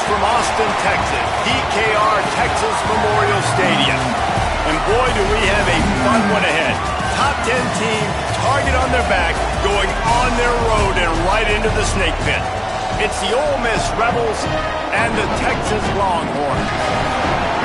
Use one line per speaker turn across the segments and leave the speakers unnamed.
from Austin, Texas, DKR Texas Memorial Stadium. And boy, do we have a fun one ahead. Top 10 team, target on their back, going on their road and right into the snake pit. It's the Ole Miss Rebels and the Texas Longhorns.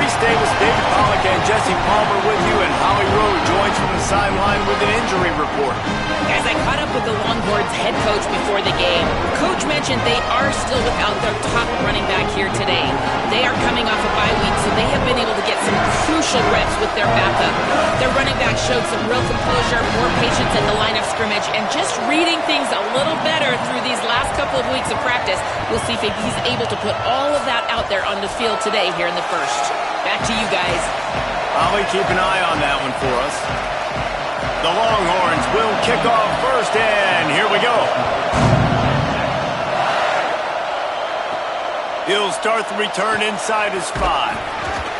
Reese Davis, David Pollack, and Jesse Palmer with you, and Holly Rowe joins from the sideline with an injury report.
Guys, I caught up with the Longhorns head coach before the game. Coach mentioned they are still without their top running back here today. They are coming off a bye week, so they have been able to get some crucial reps with their backup. Their running back showed some real composure, more patience at the line of scrimmage, and just reading things a little better through these last couple of weeks of practice. We'll see if he's able to put all of that out there on the field today here in the first. Back to you guys.
Holly, keep an eye on that one for us. The Longhorns will kick off first, and here we go. He'll start the return inside his 5.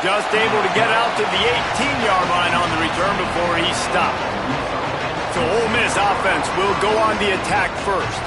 Just able to get out to the 18-yard line on the return before he stopped. So Ole Miss offense will go on the attack first.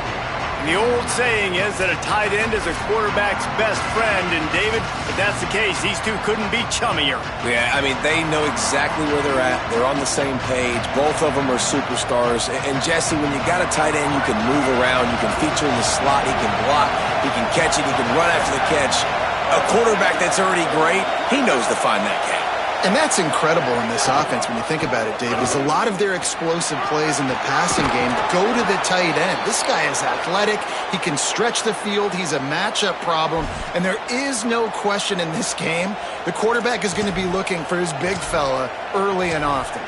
And the old saying is that a tight end is a quarterback's best friend, and David, if that's the case, these two couldn't be chummier.
Yeah, I mean, they know exactly where they're at. They're on the same page. Both of them are superstars. And Jesse, when you got a tight end, you can move around. You can feature in the slot. He can block. He can catch it. He can run after the catch. A quarterback that's already great, he knows to find that gap.
And that's incredible in this offense when you think about it, Dave, is a lot of their explosive plays in the passing game go to the tight end. This guy is athletic. He can stretch the field. He's a matchup problem. And there is no question in this game, the quarterback is going to be looking for his big fella early and often.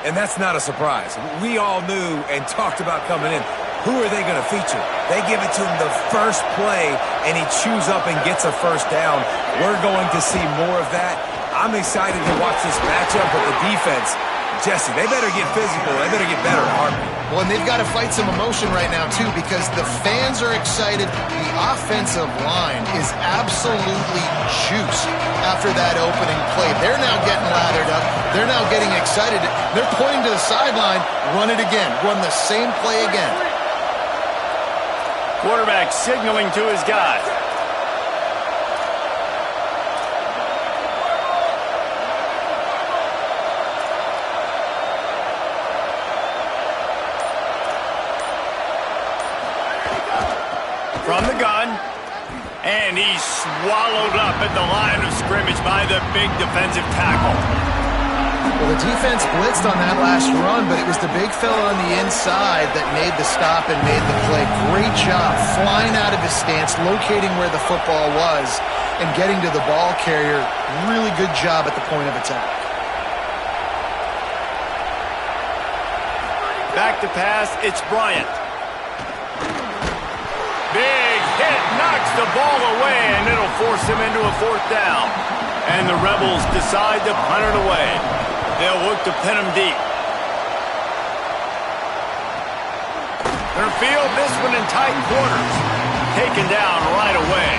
And that's not a surprise. We all knew and talked about coming in. Who are they going to feature? They give it to him the first play, and he chews up and gets a first down. We're going to see more of that. I'm excited to watch this matchup, but the defense, Jesse, they better get physical. They better get better at heartbeat.
Well, and they've got to fight some emotion right now, too, because the fans are excited. The offensive line is absolutely juiced after that opening play. They're now getting lathered up. They're now getting excited. They're pointing to the sideline. Run it again. Run the same play again.
Quarterback signaling to his guy. From the gun, and he's swallowed up at the line of scrimmage by the big defensive tackle.
Well, the defense blitzed on that last run, but it was the big fella on the inside that made the stop and made the play. Great job flying out of his stance, locating where the football was, and getting to the ball carrier. Really good job at the point of attack.
Back to pass, it's Bryant. Big hit, knocks the ball away, and it'll force him into a 4th down. And the Rebels decide to punt it away. They'll look to pin him deep. They're field this one in tight quarters. Taken down right away.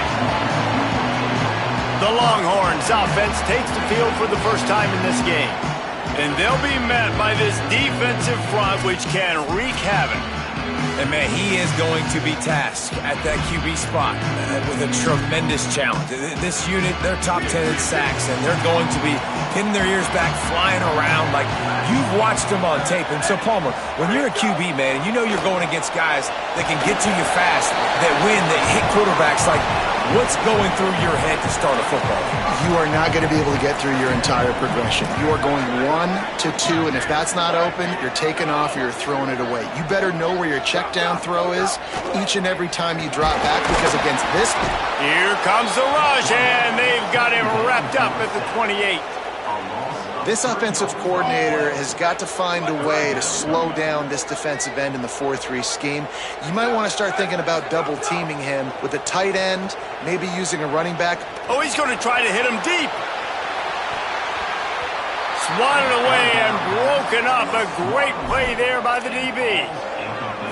The Longhorns offense takes the field for the first time in this game. And they'll be met by this defensive front, which can wreak havoc.
And, man, he is going to be tasked at that QB spot with a tremendous challenge. This unit, they're top 10 in sacks, and they're going to be hitting their ears back, flying around like you've watched them on tape. And so, Palmer, when you're a QB, man, and you know you're going against guys that can get to you fast, that win, that hit quarterbacks, like what's going through your head to start a football game?
You are not going to be able to get through your entire progression. You are going 1 to 2, and if that's not open, you're taking off or you're throwing it away. You better know where your check down throw is each and every time you drop back, because against this...
Here comes the rush, and they've got him wrapped up at the 28.
This offensive coordinator has got to find a way to slow down this defensive end in the 4-3 scheme. You might want to start thinking about double-teaming him with a tight end, maybe using a running back.
Oh, he's going to try to hit him deep. Swatted away and broken up. A great play there by the DB.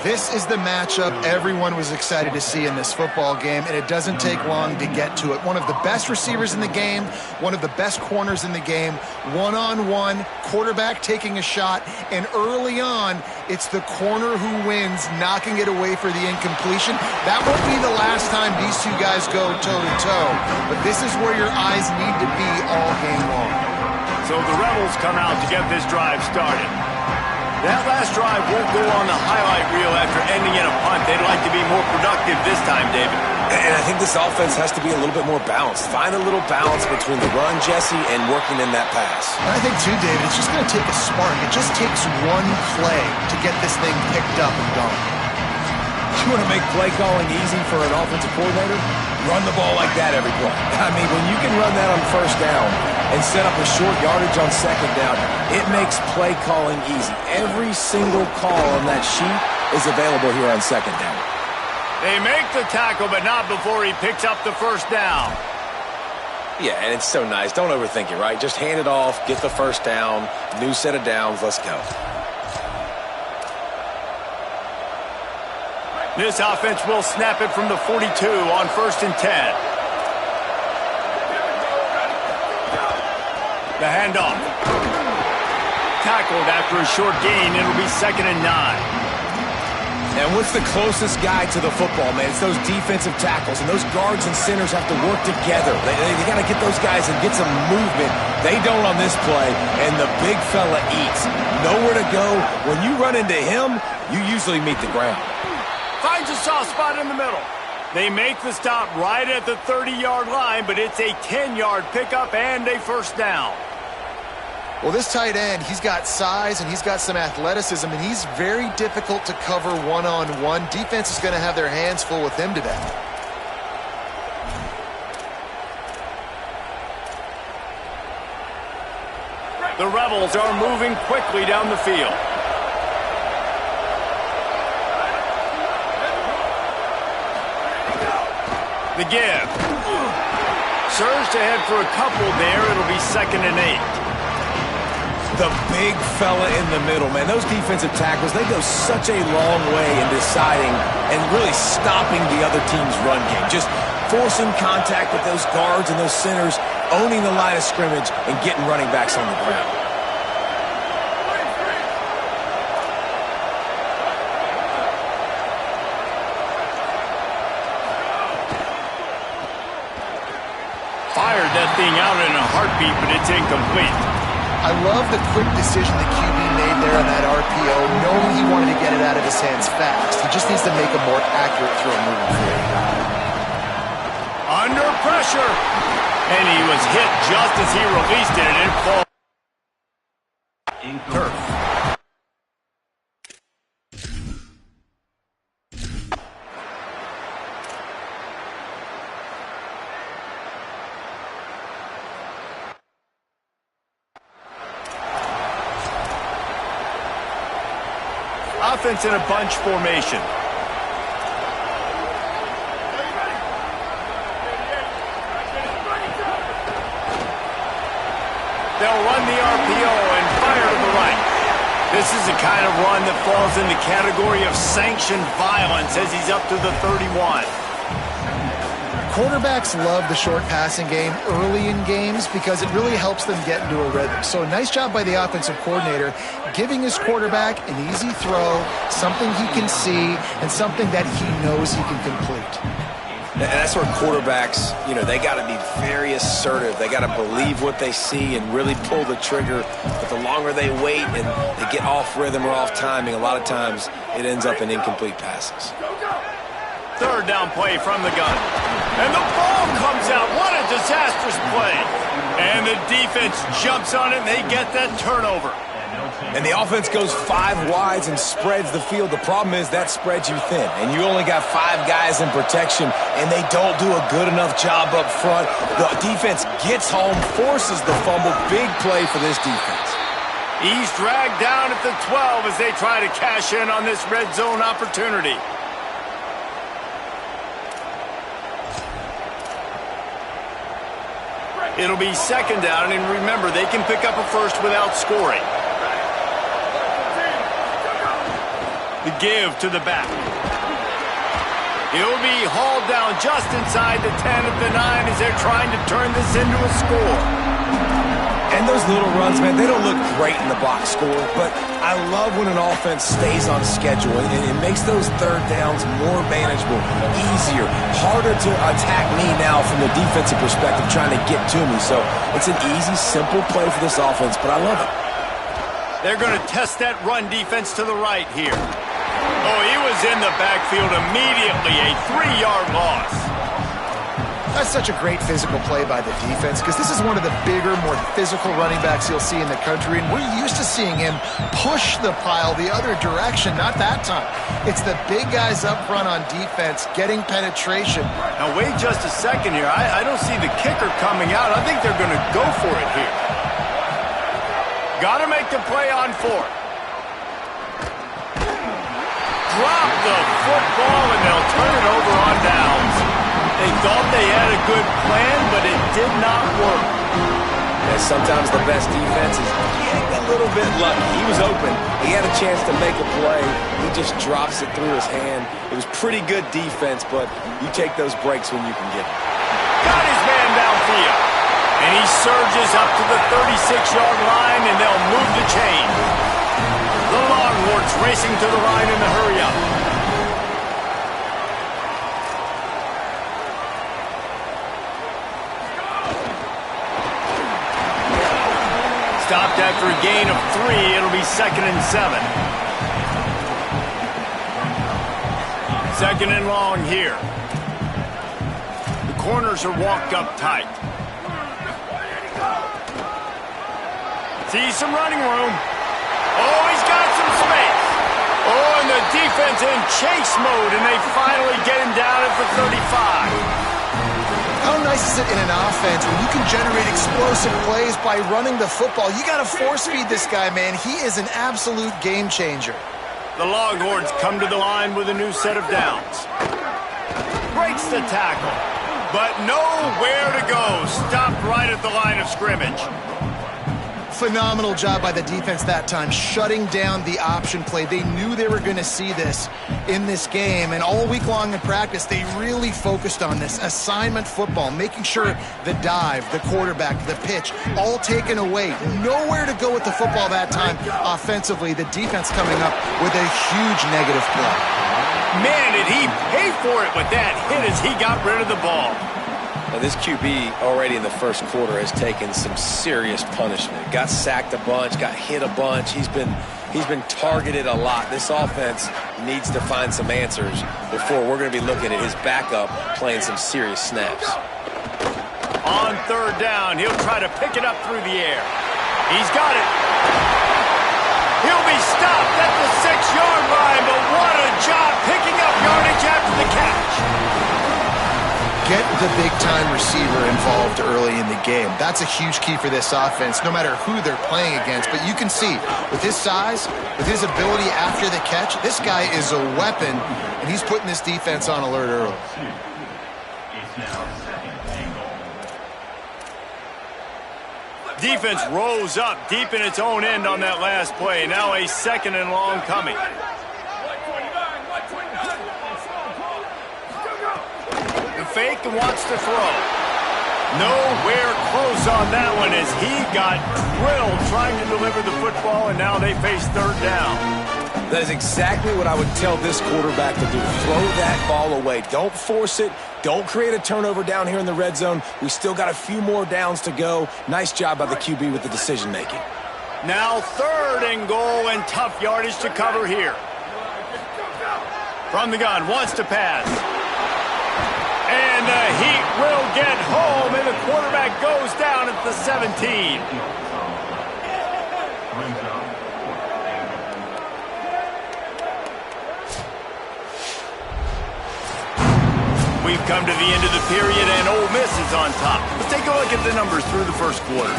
This is the matchup everyone was excited to see in this football game, and it doesn't take long to get to it. One of the best receivers in the game, one of the best corners in the game, one-on-one, quarterback taking a shot, and early on, it's the corner who wins, knocking it away for the incompletion. That won't be the last time these two guys go toe-to-toe, but this is where your eyes need to be all game long.
So the Rebels come out to get this drive started. That last drive won't go on the highlight reel after ending in a punt. They'd like to be more productive this time, David.
And I think this offense has to be a little bit more balanced. Find a little balance between the run, Jesse, and working in that pass.
And I think, too, David, it's just going to take a spark. It just takes one play to get this thing picked up and going.
You want to make play calling easy for an offensive coordinator? Run the ball like that every play. I mean, when you can run that on first down and set up a short yardage on second down, it makes play calling easy. Every single call on that sheet is available here on second down.
They make the tackle, but not before he picks up the first down.
Yeah, and it's so nice. Don't overthink it, right? Just hand it off, get the first down, new set of downs, let's go.
This offense will snap it from the 42 on 1st and 10. The handoff. Tackled after a short gain. It'll be 2nd and 9.
And what's the closest guy to the football, man? It's those defensive tackles, and those guards and centers have to work together. They got to get those guys and get some movement. They don't on this play, and the big fella eats. Nowhere to go. When you run into him, you usually meet the ground.
Finds a soft spot in the middle. They make the stop right at the 30-yard line, but it's a 10-yard pickup and a first down.
Well, this tight end, he's got size and he's got some athleticism, and he's very difficult to cover one-on-one. Defense is going to have their hands full with him today.
The Rebels are moving quickly down the field. The give. Surged ahead for a couple there. It'll be 2nd and 8.
The big fella in the middle, man. Those defensive tackles, they go such a long way in deciding and really stopping the other team's run game. Just forcing contact with those guards and those centers, owning the line of scrimmage, and getting running backs on the ground.
Fired that thing out in a heartbeat, but it's incomplete.
I love the quick decision the QB made there on that RPO, knowing he wanted to get it out of his hands fast. He just needs to make a more accurate throw moving forward.
Under pressure. And he was hit just as he released it, and it falls. Turf. Offense in a bunch formation. They'll run the RPO and fire to the right. This is the kind of run that falls in the category of sanctioned violence as he's up to the 31.
Quarterbacks love the short passing game early in games because it really helps them get into a rhythm. So a nice job by the offensive coordinator giving his quarterback an easy throw, something he can see, and something that he knows he can complete.
And that's where quarterbacks, they got to be very assertive. They got to believe what they see and really pull the trigger. But the longer they wait and they get off rhythm or off timing, a lot of times it ends up in incomplete passes.
3rd down play from the gun. And the ball comes out. What a disastrous play. And the defense jumps on it, and they get that turnover.
And the offense goes 5 wides and spreads the field. The problem is that spreads you thin, and you only got 5 guys in protection, and they don't do a good enough job up front. The defense gets home, forces the fumble. Big play for this defense.
He's dragged down at the 12 as they try to cash in on this red zone opportunity. It'll be 2nd down, and remember, they can pick up a first without scoring. The give to the back. He'll be hauled down just inside the 10 at the 9 as they're trying to turn this into a score.
And those little runs, man, they don't look great in the box score, but I love when an offense stays on schedule, and it makes those third downs more manageable, easier, harder to attack me now from the defensive perspective trying to get to me. So it's an easy, simple play for this offense, but I love it.
They're going to test that run defense to the right here. Oh, he was in the backfield immediately, a 3-yard loss.
That's such a great physical play by the defense because this is one of the bigger, more physical running backs you'll see in the country, and we're used to seeing him push the pile the other direction, not that time. It's the big guys up front on defense getting penetration.
Now, wait just a second here. I don't see the kicker coming out. I think they're going to go for it here. Got to make the play on 4th. Drop the football, and they'll turn it over on downs. They thought they had a good plan, but it did not work.
And sometimes the best defense is getting a little bit lucky. He was open. He had a chance to make a play. He just drops it through his hand. It was pretty good defense, but you take those breaks when you can get them.
Got his man downfield. And he surges up to the 36-yard line, and they'll move the chain. The Longhorns racing to the line in the hurry-up. Stopped after a gain of 3. It'll be 2nd and 7. 2nd and long here. The corners are walked up tight. See some running room. Oh, he's got some space. Oh, and the defense in chase mode, and they finally get him down at the 35.
How nice is it in an offense when you can generate explosive plays by running the football? You got to force-feed this guy, man. He is an absolute game changer.
The Longhorns come to the line with a new set of downs. Breaks the tackle, but nowhere to go. Stopped right at the line of scrimmage.
Phenomenal job by the defense that time, shutting down the option play. They knew they were going to see this in this game, and all week long in practice, they really focused on this assignment football, making sure the dive, the quarterback, the pitch, all taken away. Nowhere to go with the football that time offensively. The defense coming up with a huge negative play.
Man, did he pay for it with that hit as he got rid of the ball.
Now, this QB already in the first quarter has taken some serious punishment. Got sacked a bunch, got hit a bunch. He's been targeted a lot. This offense needs to find some answers before we're going to be looking at his backup playing some serious snaps.
On 3rd down, he'll try to pick it up through the air. He's got it. He'll be stopped at the 6-yard line, but what a job picking up yardage after the catch.
Get the big-time receiver involved early in the game. That's a huge key for this offense, no matter who they're playing against. But you can see, with his size, with his ability after the catch, this guy is a weapon, and he's putting this defense on alert early.
Defense rose up deep in its own end on that last play. Now a 2nd and long coming. Fake and wants to throw. Nowhere close on that one as he got drilled trying to deliver the football, and now they face 3rd down.
That is exactly what I would tell this quarterback to do. Throw that ball away. Don't force it. Don't create a turnover down here in the red zone. We still got a few more downs to go. Nice job by the QB with the decision-making.
Now 3rd and goal and tough yardage to cover here. From the gun, wants to pass. And the Heat will get home, and the quarterback goes down at the 17. We've come to the end of the period, and Ole Miss is on top. Let's take a look at the numbers through the first quarter.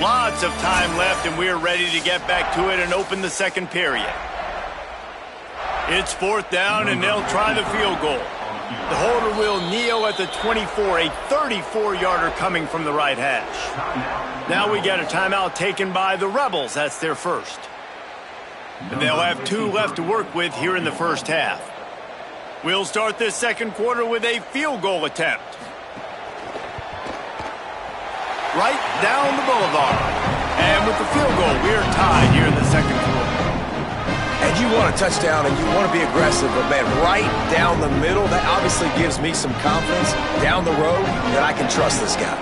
Lots of time left, and we're ready to get back to it and open the second period. It's 4th down, and they'll try the field goal. The holder will kneel at the 24, a 34-yarder coming from the right hash. Now we got a timeout taken by the Rebels. That's their first. And they'll have 2 left to work with here in the first half. We'll start this second quarter with a field goal attempt. Right down the boulevard. And with the field goal, we are tied here in the second quarter.
And you want a touchdown and you want to be aggressive, but man, right down the middle, that obviously gives me some confidence down the road that I can trust this guy.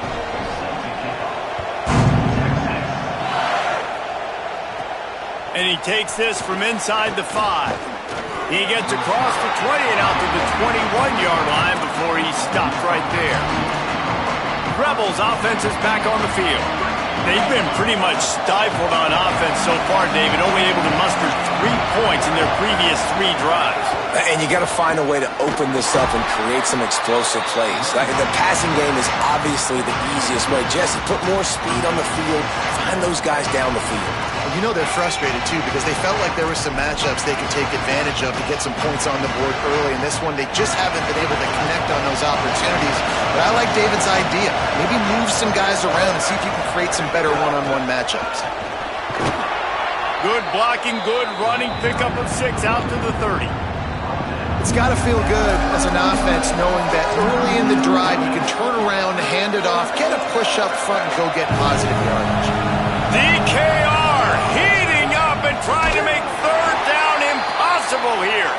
And he takes this from inside the 5. He gets across the 20 and out to the 21-yard line before he stopped right there. Rebels offense is back on the field. They've been pretty much stifled on offense so far, David, only able to muster 3 points in their previous 3 drives.
And you got to find a way to open this up and create some explosive plays. The passing game is obviously the easiest way. Jesse, put more speed on the field, find those guys down the field.
You know they're frustrated, too, because they felt like there were some matchups they could take advantage of to get some points on the board early. In this one, they just haven't been able to connect on those opportunities. But I like David's idea. Maybe move some guys around and see if you can create some better one-on-one matchups.
Good blocking, good running, pickup of 6 out to the 30.
It's got to feel good as an offense knowing that early in the drive you can turn around, hand it off, get a push up front, and go get positive yardage.
DKR heating up and trying to make third down impossible here.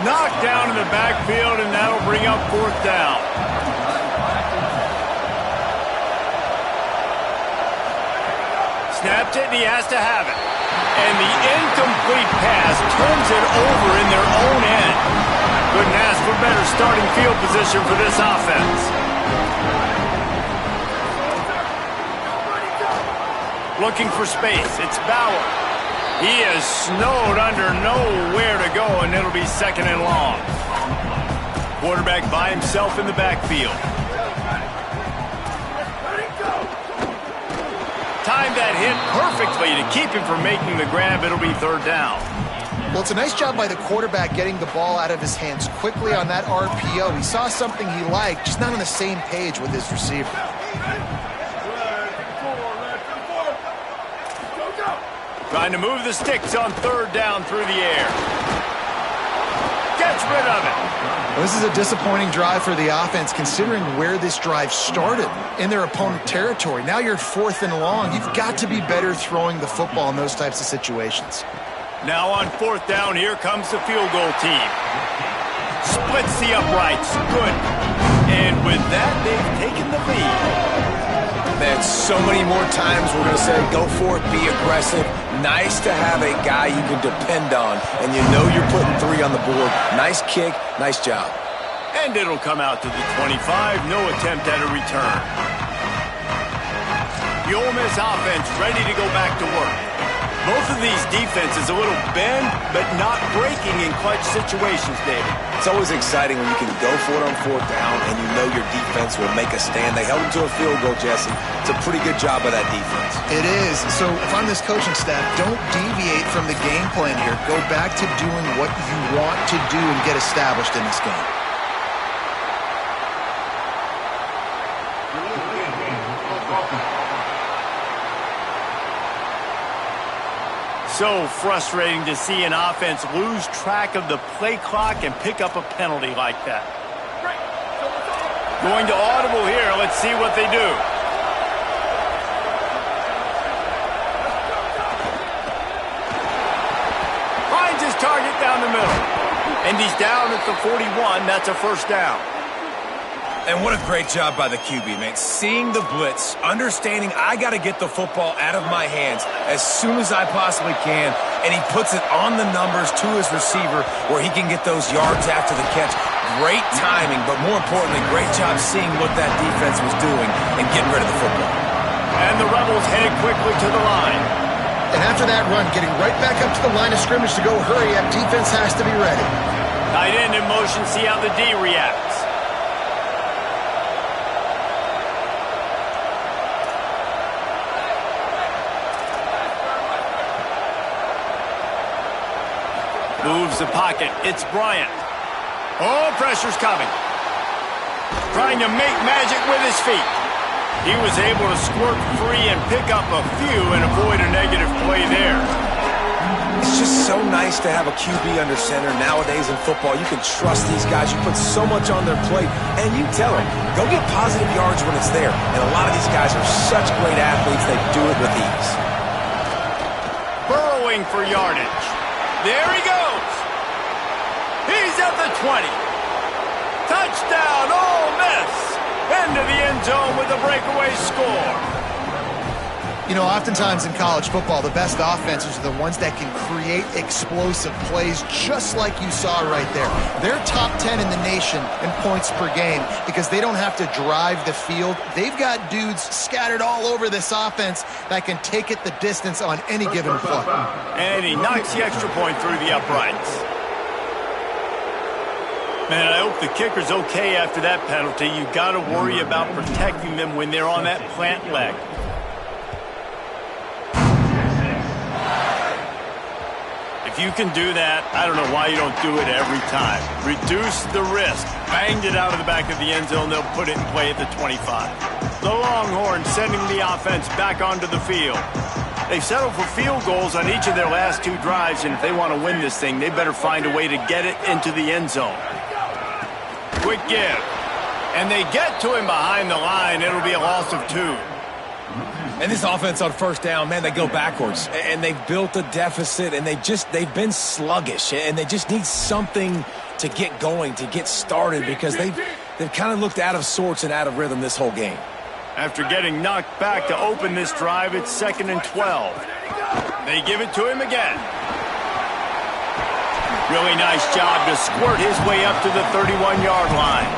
Knocked down in the backfield, and that'll bring up fourth down. Snapped it, and he has to have it. And the incomplete pass turns it over in their own end. Couldn't ask for better starting field position for this offense. Looking for space. It's Bauer. He is snowed under, nowhere to go, and it'll be second and long. Quarterback by himself in the backfield. Timed that hit perfectly to keep him from making the grab. It'll be third down.
Well, it's a nice job by the quarterback getting the ball out of his hands quickly on that RPO. He saw something he liked, just not on the same page with his receiver.
Trying to move the sticks on third down through the air. Gets rid of it.
Well, this is a disappointing drive for the offense considering where this drive started, in their opponent territory. Now you're 4th and long. You've got to be better throwing the football in those types of situations.
Now on fourth down, here comes the field goal team. Splits the uprights. Good. And with that, they've taken the lead.
Man, so many more times we're going to say, go for it, be aggressive. Nice to have a guy you can depend on, and you know you're putting 3 on the board. Nice kick, nice job.
And it'll come out to the 25, no attempt at a return. The Ole Miss offense ready to go back to work. Both of these defenses a little bend, but not breaking in clutch situations, David.
It's always exciting when you can go for it on fourth down and you know your defense will make a stand. They held them to a field goal, Jesse. It's a pretty good job by that defense.
It is. So if I'm this coaching staff, don't deviate from the game plan here. Go back to doing what you want to do and get established in this game.
So frustrating to see an offense lose track of the play clock and pick up a penalty like that. Going to audible here. Let's see what they do. Finds his target down the middle. And he's down at the 41. That's a first down.
And what a great job by the QB, man. Seeing the blitz, understanding I got to get the football out of my hands as soon as I possibly can, and he puts it on the numbers to his receiver where he can get those yards after the catch. Great timing, but more importantly, great job seeing what that defense was doing and getting rid of the football.
And the Rebels headed quickly to the line.
And after that run, getting right back up to the line of scrimmage to go hurry up, defense has to be ready.
Tight end in motion, see how the D reacts. Moves the pocket. It's Bryant. Oh, pressure's coming. Trying to make magic with his feet. He was able to squirt free and pick up a few and avoid a negative play there.
It's just so nice to have a QB under center. Nowadays in football, you can trust these guys. You put so much on their plate, and you tell them, go get positive yards when it's there. And a lot of these guys are such great athletes, they do it with ease.
Burrowing for yardage. There he goes. He's at the 20. Touchdown, Ole Miss. Into the end zone with a breakaway score.
You know, oftentimes in college football, the best offenses are the ones that can create explosive plays, just like you saw right there. They're top 10 in the nation in points per game because they don't have to drive the field. They've got dudes scattered all over this offense that can take it the distance on any given play.
And he knocks the extra point through the uprights. Man, I hope the kicker's okay after that penalty. You got to worry about protecting them when they're on that plant leg. If you can do that, I don't know why you don't do it every time. Reduce the risk. Banged it out of the back of the end zone. They'll put it in play at the 25. The Longhorns sending the offense back onto the field. They've settled for field goals on each of their last 2 drives, and if they want to win this thing, they better find a way to get it into the end zone. Quick give. And they get to him behind the line. It'll be a loss of 2.
And this offense on first down, man, they go backwards. And they've built a deficit, and they've been sluggish. And they just need something to get going, to get started, because they've kind of looked out of sorts and out of rhythm this whole game.
After getting knocked back to open this drive, it's 2nd and 12. They give it to him again. Really nice job to squirt his way up to the 31-yard line.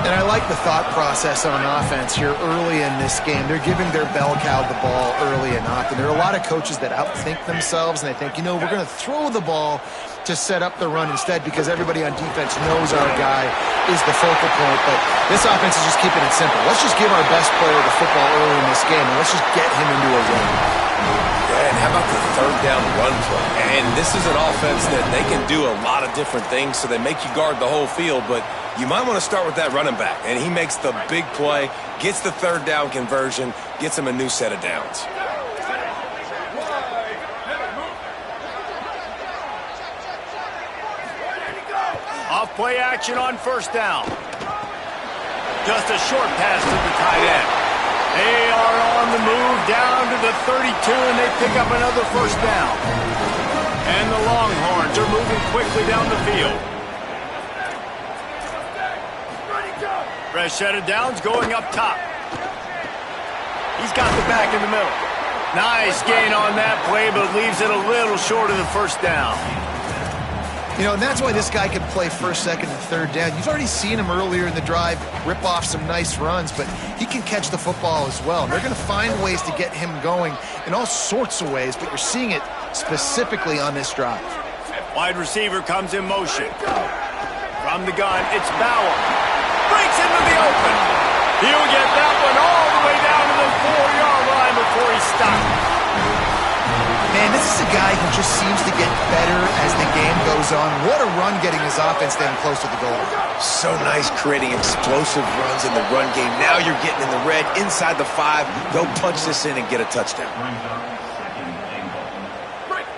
And I like the thought process on offense here early in this game. They're giving their bell cow the ball early and often. There are a lot of coaches that outthink themselves, and they think, you know, we're going to throw the ball to set up the run instead because everybody on defense knows our guy is the focal point. But this offense is just keeping it simple. Let's just give our best player the football early in this game, and let's just get him into a run.
Yeah, and how about the third down run play? And this is an offense that they can do a lot of different things, so they make you guard the whole field, but you might want to start with that running back. And he makes the big play, gets the third down conversion, gets him a new set of downs.
Off play action on first down. Just a short pass to the tight end. They are on the move down to the 32, and they pick up another first down. And the Longhorns are moving quickly down the field. Fresh set of downs going up top. He's got the back in the middle. Nice gain on that play, but leaves it a little short of the first down.
You know, and that's why this guy can play first, second, and third down. You've already seen him earlier in the drive rip off some nice runs, but he can catch the football as well. And they're going to find ways to get him going in all sorts of ways, but you're seeing it specifically on this drive.
Wide receiver comes in motion. From the gun, it's Bauer. Breaks into the open. He'll get that one all the way down to the 4-yard line before he stops.
Man, this is a guy who just seems to get better as the game goes on. What a run getting his offense down close to the goal line.
So nice creating explosive runs in the run game. Now you're getting in the red, inside the 5. Go punch this in and get a touchdown.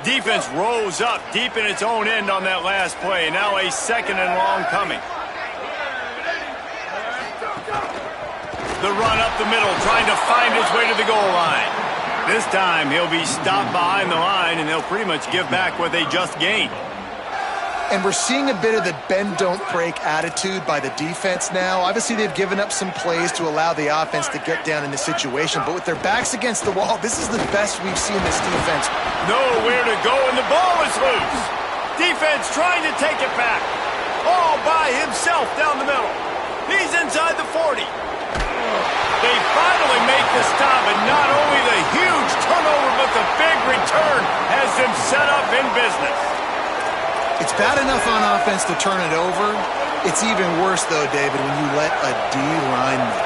Defense rose up deep in its own end on that last play. Now a 2nd and long coming. The run up the middle, trying to find his way to the goal line. This time, he'll be stopped behind the line, and they'll pretty much give back what they just gained.
And we're seeing a bit of the bend-don't-break attitude by the defense now. Obviously, they've given up some plays to allow the offense to get down in the situation, but with their backs against the wall, this is the best we've seen this defense.
Nowhere to go, and the ball is loose. Defense trying to take it back. All by himself down the middle. He's inside the 40. They finally make the stop, and not only the huge turnover, but the big return has them set up in business.
It's bad enough on offense to turn it over. It's even worse, though, David, when you let a D lineman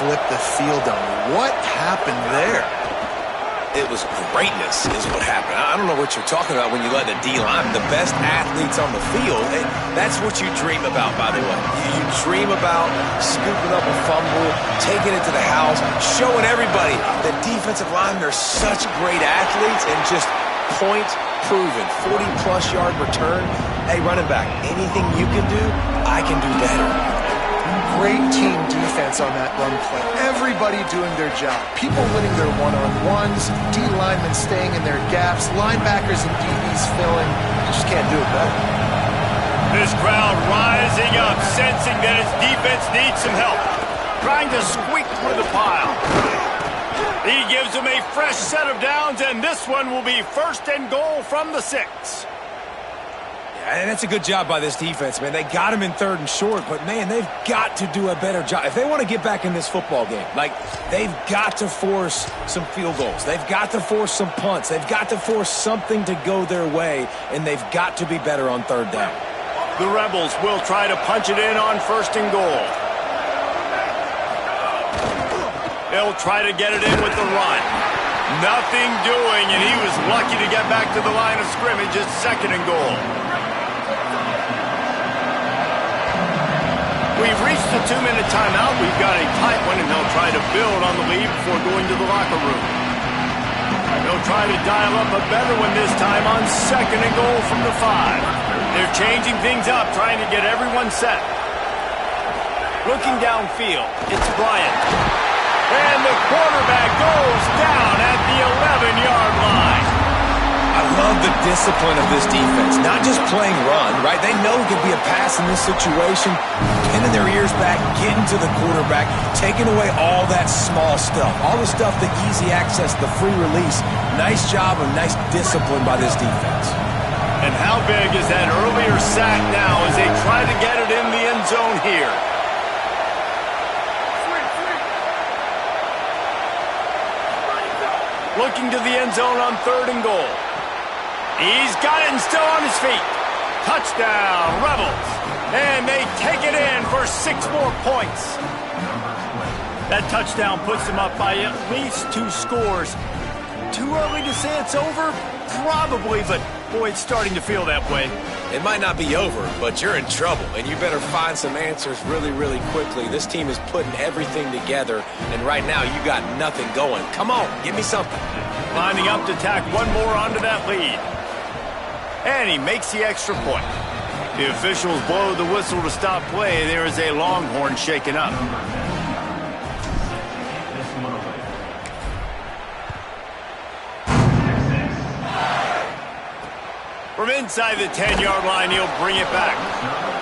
flip the field on you. What happened there?
It was greatness is what happened. I don't know what you're talking about when you let the D-line, the best athletes on the field. That's what you dream about, by the way. You dream about scooping up a fumble, taking it to the house, showing everybody that defensive line, they're such great athletes, and just point proven, 40-plus yard return. Hey, running back, anything you can do, I can do better.
Great team defense on that run play. Everybody doing their job. People winning their one-on-ones, D-linemen staying in their gaps, linebackers and DBs filling. You just can't do it better.
This crowd rising up, sensing that its defense needs some help. Trying to squeak through the pile. He gives them a fresh set of downs, and this one will be 1st and goal from the 6.
And that's a good job by this defense, man. They got him in 3rd and short, but, man, they've got to do a better job. If they want to get back in this football game, like, they've got to force some field goals. They've got to force some punts. They've got to force something to go their way, and they've got to be better on 3rd down.
The Rebels will try to punch it in on 1st and goal. They'll try to get it in with the run. Nothing doing, and he was lucky to get back to the line of scrimmage at 2nd and goal. We've reached the 2-minute timeout. We've got a tight one, and they'll try to build on the lead before going to the locker room. They'll try to dial up a better one this time on 2nd and goal from the 5. They're changing things up, trying to get everyone set. Looking downfield, it's Bryant. And the quarterback goes down at the 11-yard line.
I love the discipline of this defense. Not just playing run, right? They know it could be a pass in this situation. Pinning their ears back, getting to the quarterback, taking away all that small stuff. All the stuff, the easy access, the free release. Nice job and nice discipline by this defense.
And how big is that earlier sack now as they try to get it in the end zone here? Looking to the end zone on 3rd and goal. He's got it and still on his feet. Touchdown, Rebels. And they take it in for 6 more points. That touchdown puts them up by at least 2 scores. Too early to say it's over? Probably, but boy, it's starting to feel that way.
It might not be over, but you're in trouble, and you better find some answers really, really quickly. This team is putting everything together, and right now you got nothing going. Come on, give me something.
Lining up to tack one more onto that lead. And he makes the extra point. The officials blow the whistle to stop play. There is a Longhorn shaken up. From inside the 10-yard line, he'll bring it back.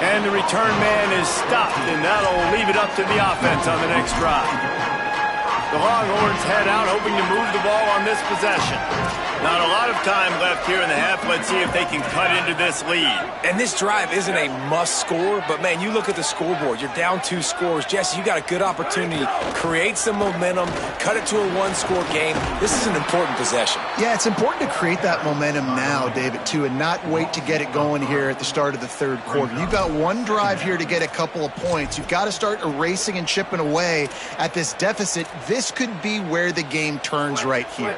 And the return man is stopped, and that'll leave it up to the offense on the next drive. The Longhorns head out, hoping to move the ball on this possession. Not a lot of time left here in the half. Let's see if they can cut into this lead.
And this drive isn't a must score, but, man, you look at the scoreboard. You're down 2 scores. Jesse, you got a good opportunity. Create some momentum. Cut it to a 1-score game. This is an important possession.
Yeah, it's important to create that momentum now, David, too, and not wait to get it going here at the start of the 3rd quarter. You've got one drive here to get a couple of points. You've got to start erasing and chipping away at this deficit. This could be where the game turns right here.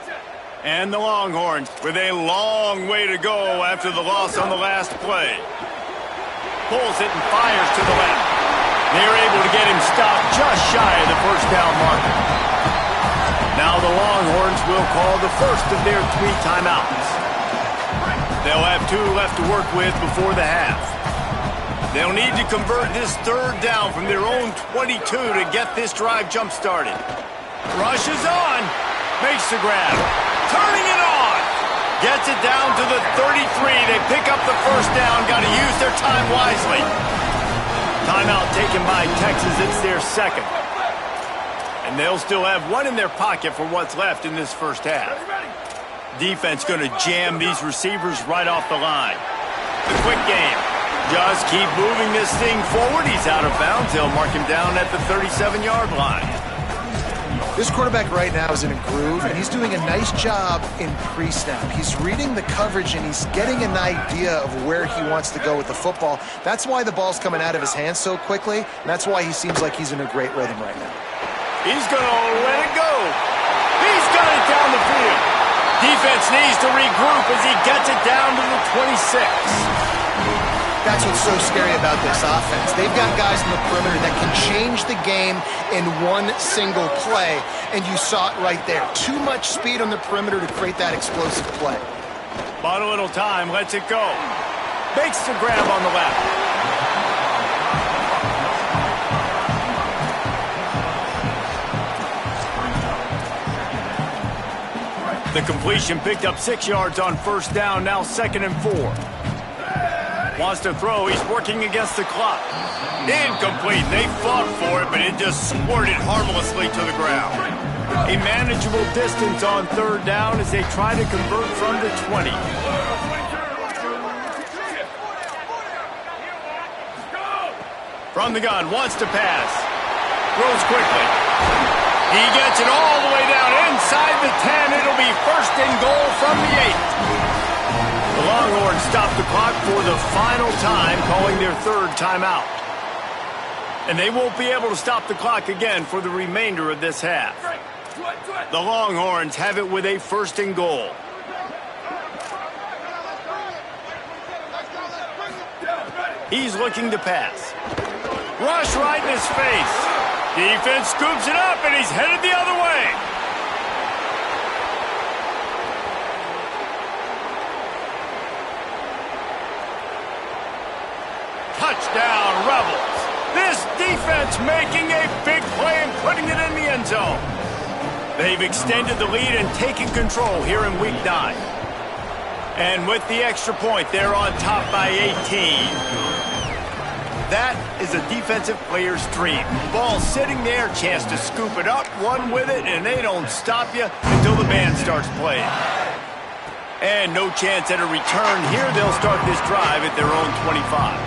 And the Longhorns with a long way to go after the loss on the last play. Pulls it and fires to the left. They're able to get him stopped just shy of the 1st down marker. Now the Longhorns will call the first of their 3 timeouts. They'll have 2 left to work with before the half. They'll need to convert this 3rd down from their own 22 to get this drive jump-started. Rushes on. Makes the grab. Turning it on. Gets it down to the 33. They pick up the 1st down. Got to use their time wisely. Timeout taken by Texas. It's their 2nd. And they'll still have 1 in their pocket for what's left in this 1st half. Defense going to jam these receivers right off the line. The quick game. Just keep moving this thing forward. He's out of bounds. They'll mark him down at the 37-yard line.
This quarterback right now is in a groove, and he's doing a nice job in pre-snap. He's reading the coverage, and he's getting an idea of where he wants to go with the football. That's why the ball's coming out of his hands so quickly, and that's why he seems like he's in a great rhythm right now.
He's going to let it go. He's got it down the field. defense needs to regroup as he gets it down to the 26.
That's what's so scary about this offense. They've got guys in the perimeter that can change the game in one single play, and you saw it right there. Too much speed on the perimeter to create that explosive play.
Bought a little time, lets it go. Makes the grab on the left. The completion picked up 6 yards on first down, now 2nd and 4. Wants to throw, he's working against the clock. Incomplete, they fought for it, but it just squirted harmlessly to the ground. A manageable distance on 3rd down as they try to convert from the 20. From the gun, wants to pass. Throws quickly. He gets it all the way down inside the 10. It'll be 1st and goal from the 8. The Longhorns stop the clock for the final time, calling their 3rd timeout. And they won't be able to stop the clock again for the remainder of this half. The Longhorns have it with a 1st and goal. He's looking to pass. Rush right in his face. Defense scoops it up, and he's headed the other way. Touchdown, Rebels. This defense making a big play and putting it in the end zone. They've extended the lead and taken control here in Week 9. And with the extra point, they're on top by 18. That is a defensive player's dream. Ball sitting there, chance to scoop it up, run with it, and they don't stop you until the band starts playing. And no chance at a return here. They'll start this drive at their own 25.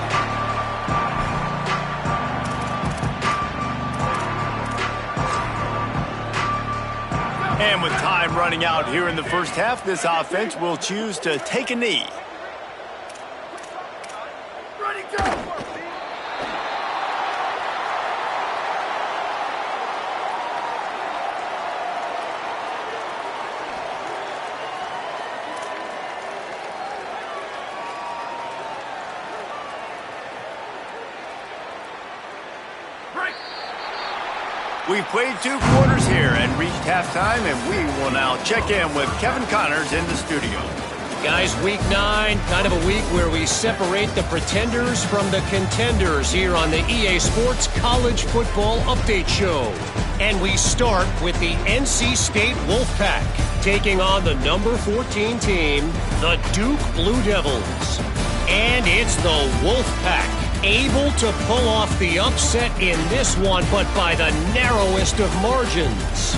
And with time running out here in the first half, this offense will choose to take a knee.
Ready, go!
We've played 2 quarters here and reached halftime, and we will now check in with Kevin Connors in the studio.
Guys, Week 9, kind of a week where we separate the pretenders from the contenders here on the EA Sports College Football Update Show. And we start with the NC State Wolfpack, taking on the number 14 team, the Duke Blue Devils. And it's the Wolfpack, able to pull off the upset in this one, but by the narrowest of margins.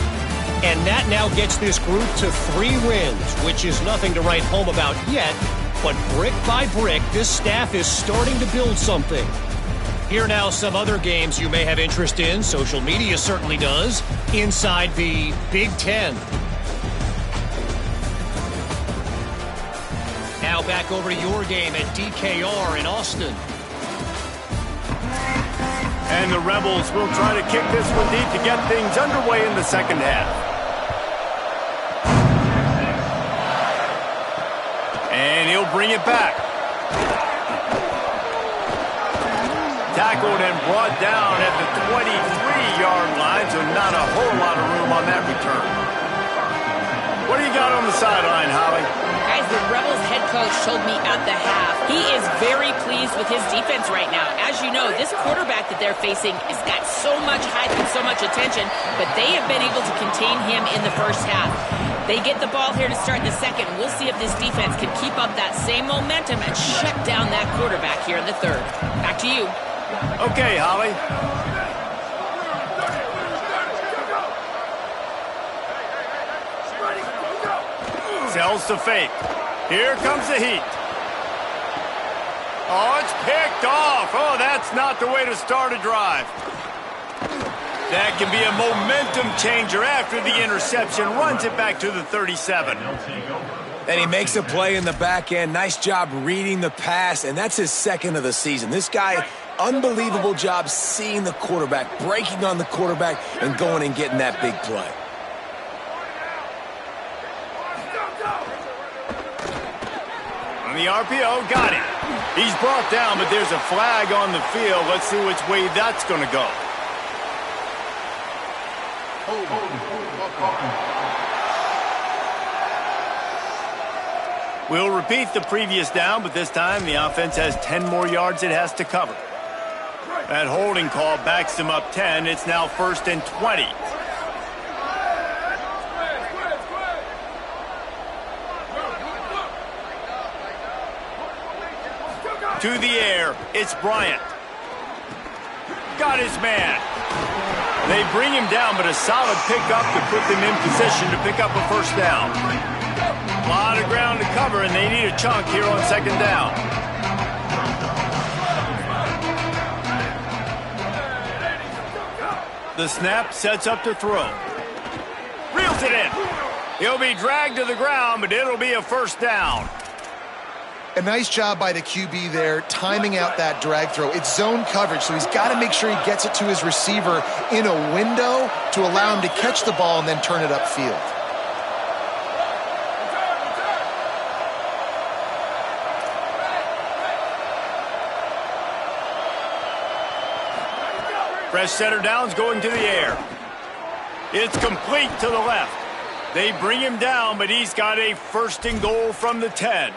And that now gets this group to 3 wins, which is nothing to write home about yet, but brick by brick, this staff is starting to build something. Here now some other games you may have interest in, social media certainly does, inside the Big Ten. Now back over to your game at DKR in Austin.
And the Rebels will try to kick this one deep to get things underway in the second half. And he'll bring it back. Tackled and brought down at the 23-yard line, so not a whole lot of room on that return. What do you got on the sideline, Holly?
Guys, the Rebels head coach told me at the half he is very pleased with his defense right now. As you know, this quarterback that they're facing has got so much hype and so much attention, but they have been able to contain him in the first half. They get the ball here to start the second. We'll see if this defense can keep up that same momentum and shut down that quarterback here in the third. Back to you.
Okay, Holly. Sells to fake. Here comes the heat. Oh, it's picked off. Oh, that's not the way to start a drive. That can be a momentum changer after the interception. Runs it back to the 37.
And he makes a play in the back end. Nice job reading the pass, and that's his 2nd of the season. This guy, unbelievable job seeing the quarterback, breaking on the quarterback, and going and getting that big play.
On the RPO, got it. He's brought down, but there's a flag on the field. Let's see which way that's going to go. We'll repeat the previous down, but this time the offense has 10 more yards it has to cover. That holding call backs them up 10. It's now 1st and 20. To the air, it's Bryant. Got his man. They bring him down, but a solid pickup to put them in position to pick up a first down. A lot of ground to cover, and they need a chunk here on 2nd down. The snap sets up to throw. Reels it in. He'll be dragged to the ground, but it'll be a first down.
A nice job by the QB there, timing out that drag throw. It's zone coverage, so he's got to make sure he gets it to his receiver in a window to allow him to catch the ball and then turn it upfield.
Fresh center down's going to the air. It's complete to the left. They bring him down, but he's got a 1st and goal from the 10.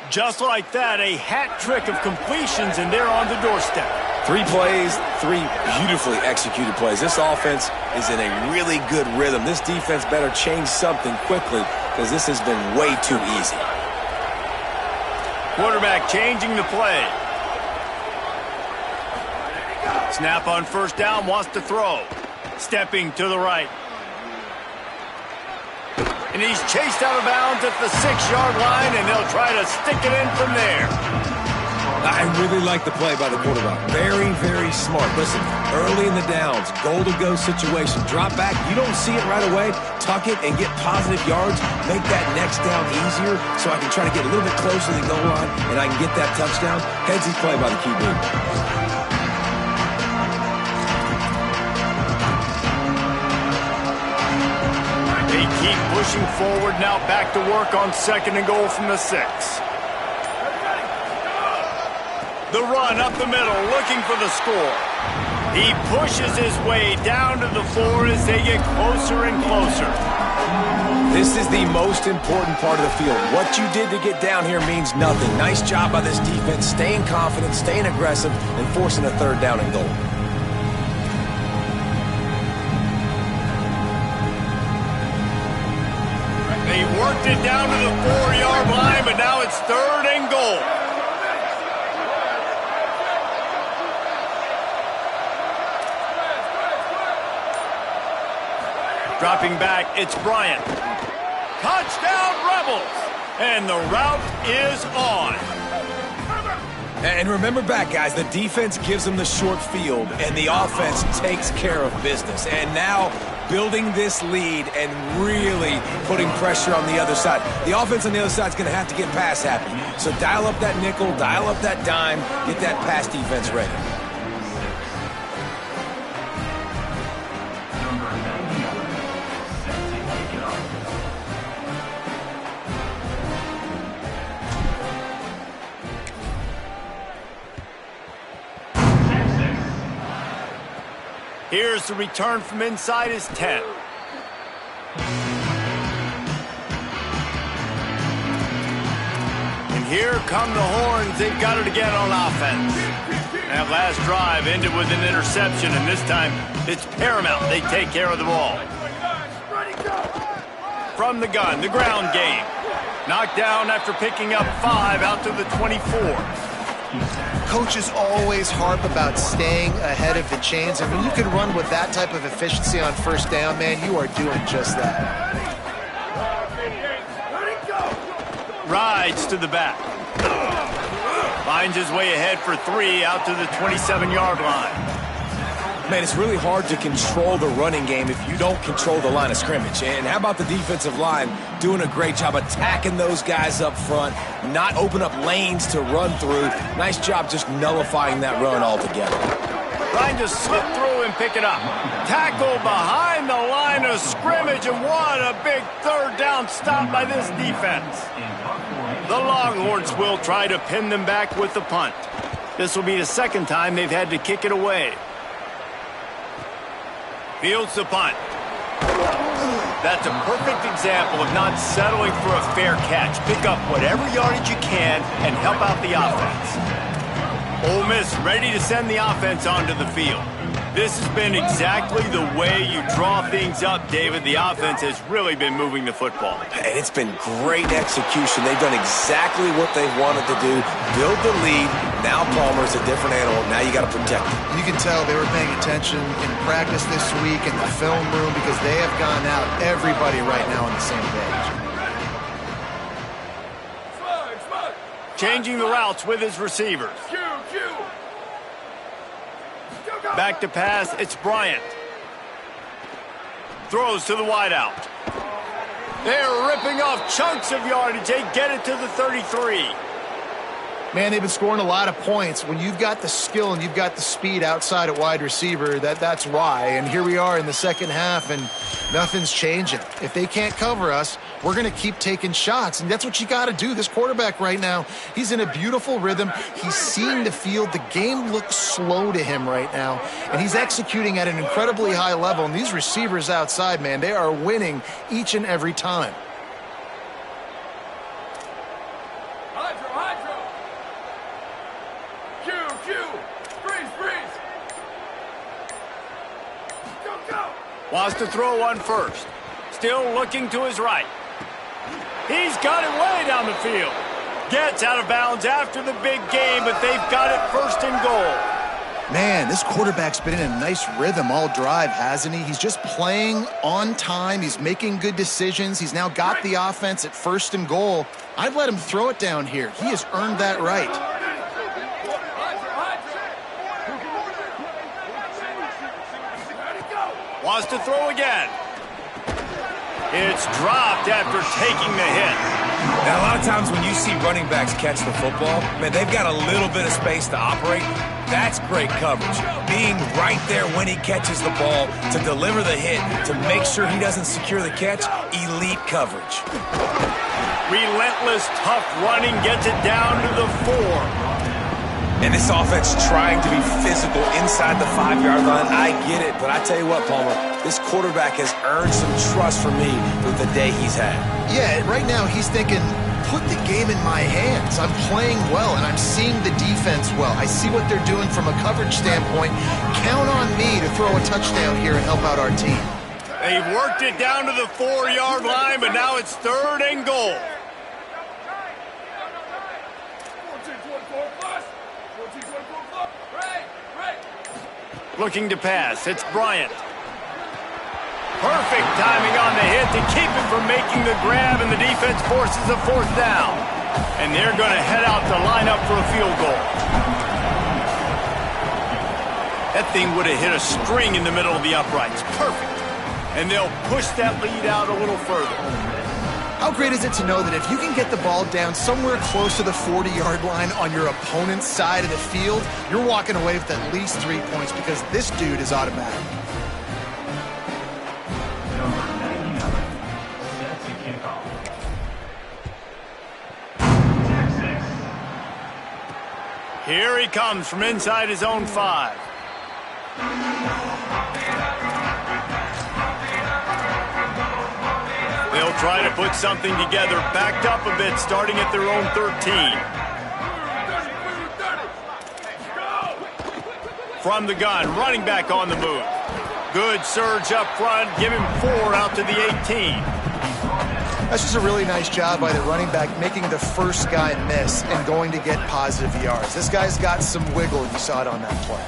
Just like that, a hat trick of completions, and they're on the doorstep.
3 plays, 3 beautifully executed plays. This offense is in a really good rhythm. This defense better change something quickly because this has been way too easy.
Quarterback changing the play. Snap on 1st down, wants to throw. Stepping to the right. And he's chased out of bounds at the 6-yard line, and they'll try to stick it in from there.
I really like the play by the quarterback. Very, very smart. Listen, early in the downs, goal-to-go situation. Drop back. You don't see it right away. Tuck it and get positive yards. Make that next down easier so I can try to get a little bit closer to the goal line, and I can get that touchdown. Headsy play by the QB.
They keep pushing forward, now back to work on 2nd and goal from the 6. The run up the middle, looking for the score. He pushes his way down to the 4 as they get closer and closer.
This is the most important part of the field. What you did to get down here means nothing. Nice job by this defense, staying confident, staying aggressive, and forcing a 3rd down and goal.
They worked it down to the 4-yard line, but now it's 3rd and goal. Dropping back, it's Bryant. Touchdown, Rebels! And the route is on.
And remember back, guys, the defense gives them the short field, and the offense takes care of business. And now building this lead and really putting pressure on the other side. The offense on the other side is going to have to get pass happy. So dial up that nickel, dial up that dime, get that pass defense ready.
Here's the return from inside his 10. And here come the horns. They've got it again on offense. That last drive ended with an interception, and this time it's paramount. They take care of the ball. From the gun, the ground game. Knocked down after picking up 5 out to the 24.
Coaches always harp about staying ahead of the chains, and when you can run with that type of efficiency on 1st down, man, you are doing just that.
Rides to the back. Finds his way ahead for 3 out to the 27-yard line.
Man, it's really hard to control the running game if you don't control the line of scrimmage. And how about the defensive line doing a great job attacking those guys up front, not open up lanes to run through. Nice job just nullifying that run altogether.
Trying to slip through and pick it up. Tackle behind the line line of scrimmage, and what a big third down stop by this defense. The Longhorns will try to pin them back with the punt. This will be the second time they've had to kick it away. Fields the punt. That's a perfect example of not settling for a fair catch. Pick up whatever yardage you can and help out the offense. Ole Miss ready to send the offense onto the field. This has been exactly the way you draw things up, David. The offense has really been moving the football.
And it's been great execution. They've done exactly what they've wanted to do. Build the lead. Now Palmer's a different animal. Now you got to protect him.
You can tell they were paying attention in practice this week in the film room because they have gone out everybody right now on the same page.
Changing the routes with his receivers. Back to pass, it's Bryant. Throws to the wideout. They're ripping off chunks of yardage. They get it to the 33.
Man, they've been scoring a lot of points. When you've got the skill and you've got the speed outside at wide receiver, that's why. And here we are in the second half, and nothing's changing. If they can't cover us, we're going to keep taking shots, and that's what you got to do. This quarterback right now, he's in a beautiful rhythm. He's seeing the field. The game looks slow to him right now, and he's executing at an incredibly high level. And these receivers outside, man, they are winning each and every time.
Wants to throw one first. Still looking to his right. He's got it way down the field. Gets out of bounds after the big game, but they've got it first and goal.
Man, this quarterback's been in a nice rhythm all drive, hasn't he? He's just playing on time. He's making good decisions. He's now got the offense at first and goal. I'd let him throw it down here. He has earned that right.
Wants to throw again. It's dropped after taking the hit.
Now, a lot of times when you see running backs catch the football, man, they've got a little bit of space to operate. That's great coverage. Being right there when he catches the ball to deliver the hit, to make sure he doesn't secure the catch, elite coverage.
Relentless, tough running gets it down to the 4.
And this offense trying to be physical inside the 5-yard line. I get it, but I tell you what, Palmer, this quarterback has earned some trust from me with the day he's had.
Yeah, right now he's thinking, put the game in my hands. I'm playing well, and I'm seeing the defense well. I see what they're doing from a coverage standpoint. Count on me to throw a touchdown here and help out our team.
They've worked it down to the 4-yard line, but now it's third and goal. Looking to pass, it's Bryant. Perfect timing on the hit to keep him from making the grab, and the defense forces a 4th down. And they're going to head out to line up for a field goal. That thing would have hit a string in the middle of the uprights. Perfect. And they'll push that lead out a little further.
How great is it to know that if you can get the ball down somewhere close to the 40-yard line on your opponent's side of the field, you're walking away with at least 3 points because this dude is automatic.
Here he comes from inside his own 5. They'll try to put something together, backed up a bit, starting at their own 13. From the gun, running back on the move. Good surge up front, give him 4 out to the 18.
That's just a really nice job by the running back, making the first guy miss and going to get positive yards. This guy's got some wiggle, you saw it on that play.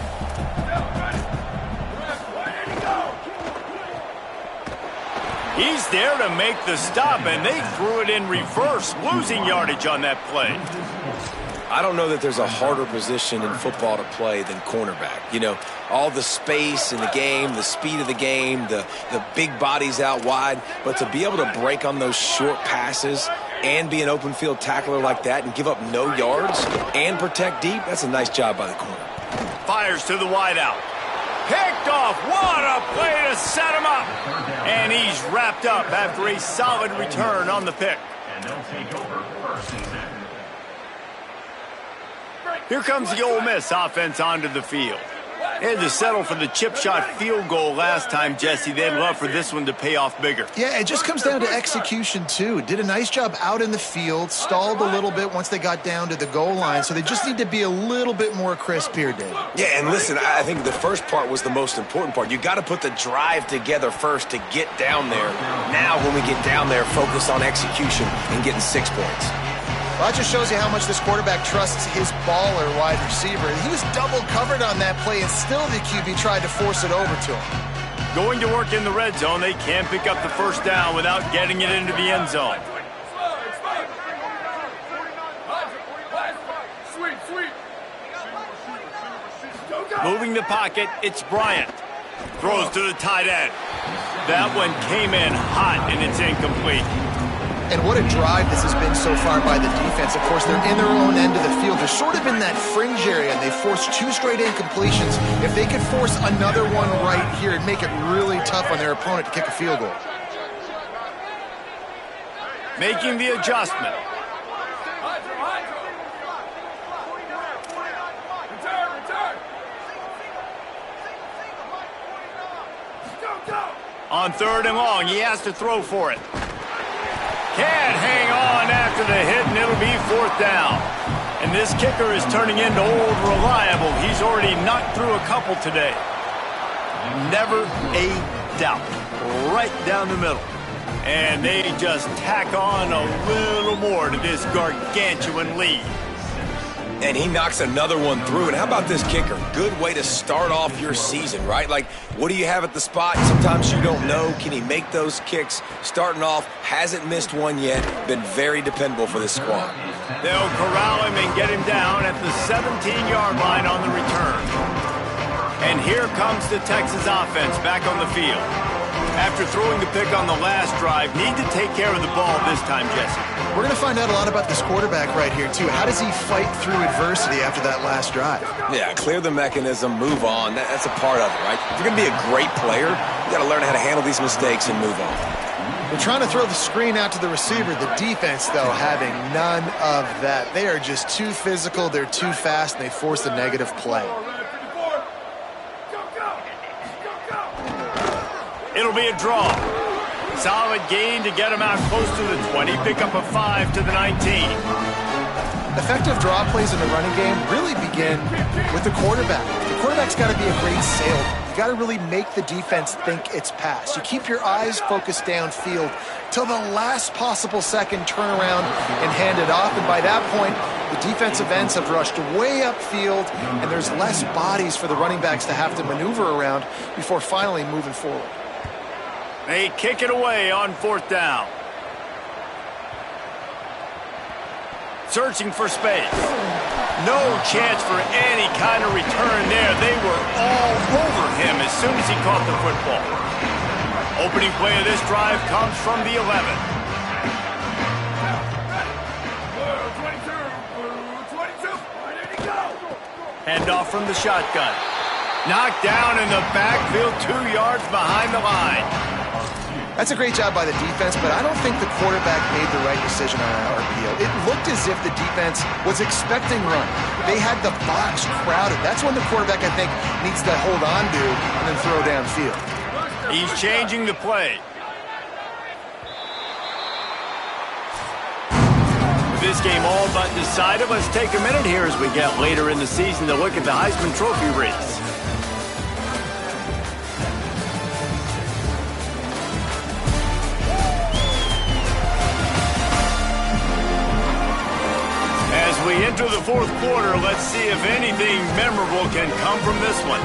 He's there to make the stop, and they threw it in reverse, losing yardage on that play.
I don't know that there's a harder position in football to play than cornerback. You know, all the space in the game, the speed of the game, the big bodies out wide. But to be able to break on those short passes and be an open field tackler like that and give up no yards and protect deep, that's a nice job by the corner.
Fires to the wideout. Picked off. What a play to set him up. And he's wrapped up after a solid return on the pick.
And they'll take over first and 10.
Here comes the Ole Miss offense onto the field. They had to settle for the chip shot field goal last time, Jesse. They'd love for this one to pay off bigger.
Yeah, it just comes down to execution, too. Did a nice job out in the field, stalled a little bit once they got down to the goal line, so they just need to be a little bit more crisp here, Dave.
Yeah, and listen, I think the first part was the most important part. You got to put the drive together first to get down there. Now, when we get down there, focus on execution and getting 6 points.
Well, that just shows you how much this quarterback trusts his baller wide receiver. He was double covered on that play, and still the QB tried to force it over to him.
Going to work in the red zone, they can't pick up the first down without getting it into the end zone. Moving the pocket, it's Bryant. Throws to the tight end. That one came in hot, and it's incomplete.
And what a drive this has been so far by the defense. Of course, they're in their own end of the field. They're sort of in that fringe area, and they forced 2 straight incompletions. If they could force another one right here, it'd make it really tough on their opponent to kick a field goal.
Making the adjustment. On 3rd and long, he has to throw for it. Can't hang on after the hit, and it'll be 4th down. And this kicker is turning into old reliable. He's already knocked through a couple today. Never a doubt. Right down the middle. And they just tack on a little more to this gargantuan lead.
And he knocks another one through. And how about this kicker? Good way to start off your season, right? Like, what do you have at the spot? Sometimes you don't know. Can he make those kicks? Starting off, hasn't missed one yet. Been very dependable for this squad.
They'll corral him and get him down at the 17-yard line on the return. And here comes the Texas offense back on the field. After throwing the pick on the last drive, need to take care of the ball this time, Jesse.
We're going to find out a lot about this quarterback right here, too. How does he fight through adversity after that last drive?
Yeah, clear the mechanism, move on. That's a part of it, right? If you're going to be a great player, you got to learn how to handle these mistakes and move on.
They're trying to throw the screen out to the receiver. The defense, though, having none of that. They are just too physical, they're too fast, and they force a negative play.
It'll be a draw. Solid gain to get him out close to the 20. Pick up a 5 to the 19.
Effective draw plays in the running game really begin with the quarterback. The quarterback's got to be a great salesman. You got to really make the defense think it's pass. You keep your eyes focused downfield till the last possible second, turn around and hand it off. And by that point, the defensive ends have rushed way upfield, and there's less bodies for the running backs to have to maneuver around before finally moving forward.
They kick it away on 4th down. Searching for space. No chance for any kind of return there. They were all over him as soon as he caught the football. Opening play of this drive comes from the 11. Handoff from the shotgun. Knocked down in the backfield, 2 yards behind the line.
That's a great job by the defense, but I don't think the quarterback made the right decision on an RPO. It looked as if the defense was expecting run. They had the box crowded. That's when the quarterback, I think, needs to hold on to and then throw downfield.
He's changing the play. With this game all but decided, let's take a minute here as we get later in the season to look at the Heisman Trophy race. As we enter the 4th quarter, let's see if anything memorable can come from this one.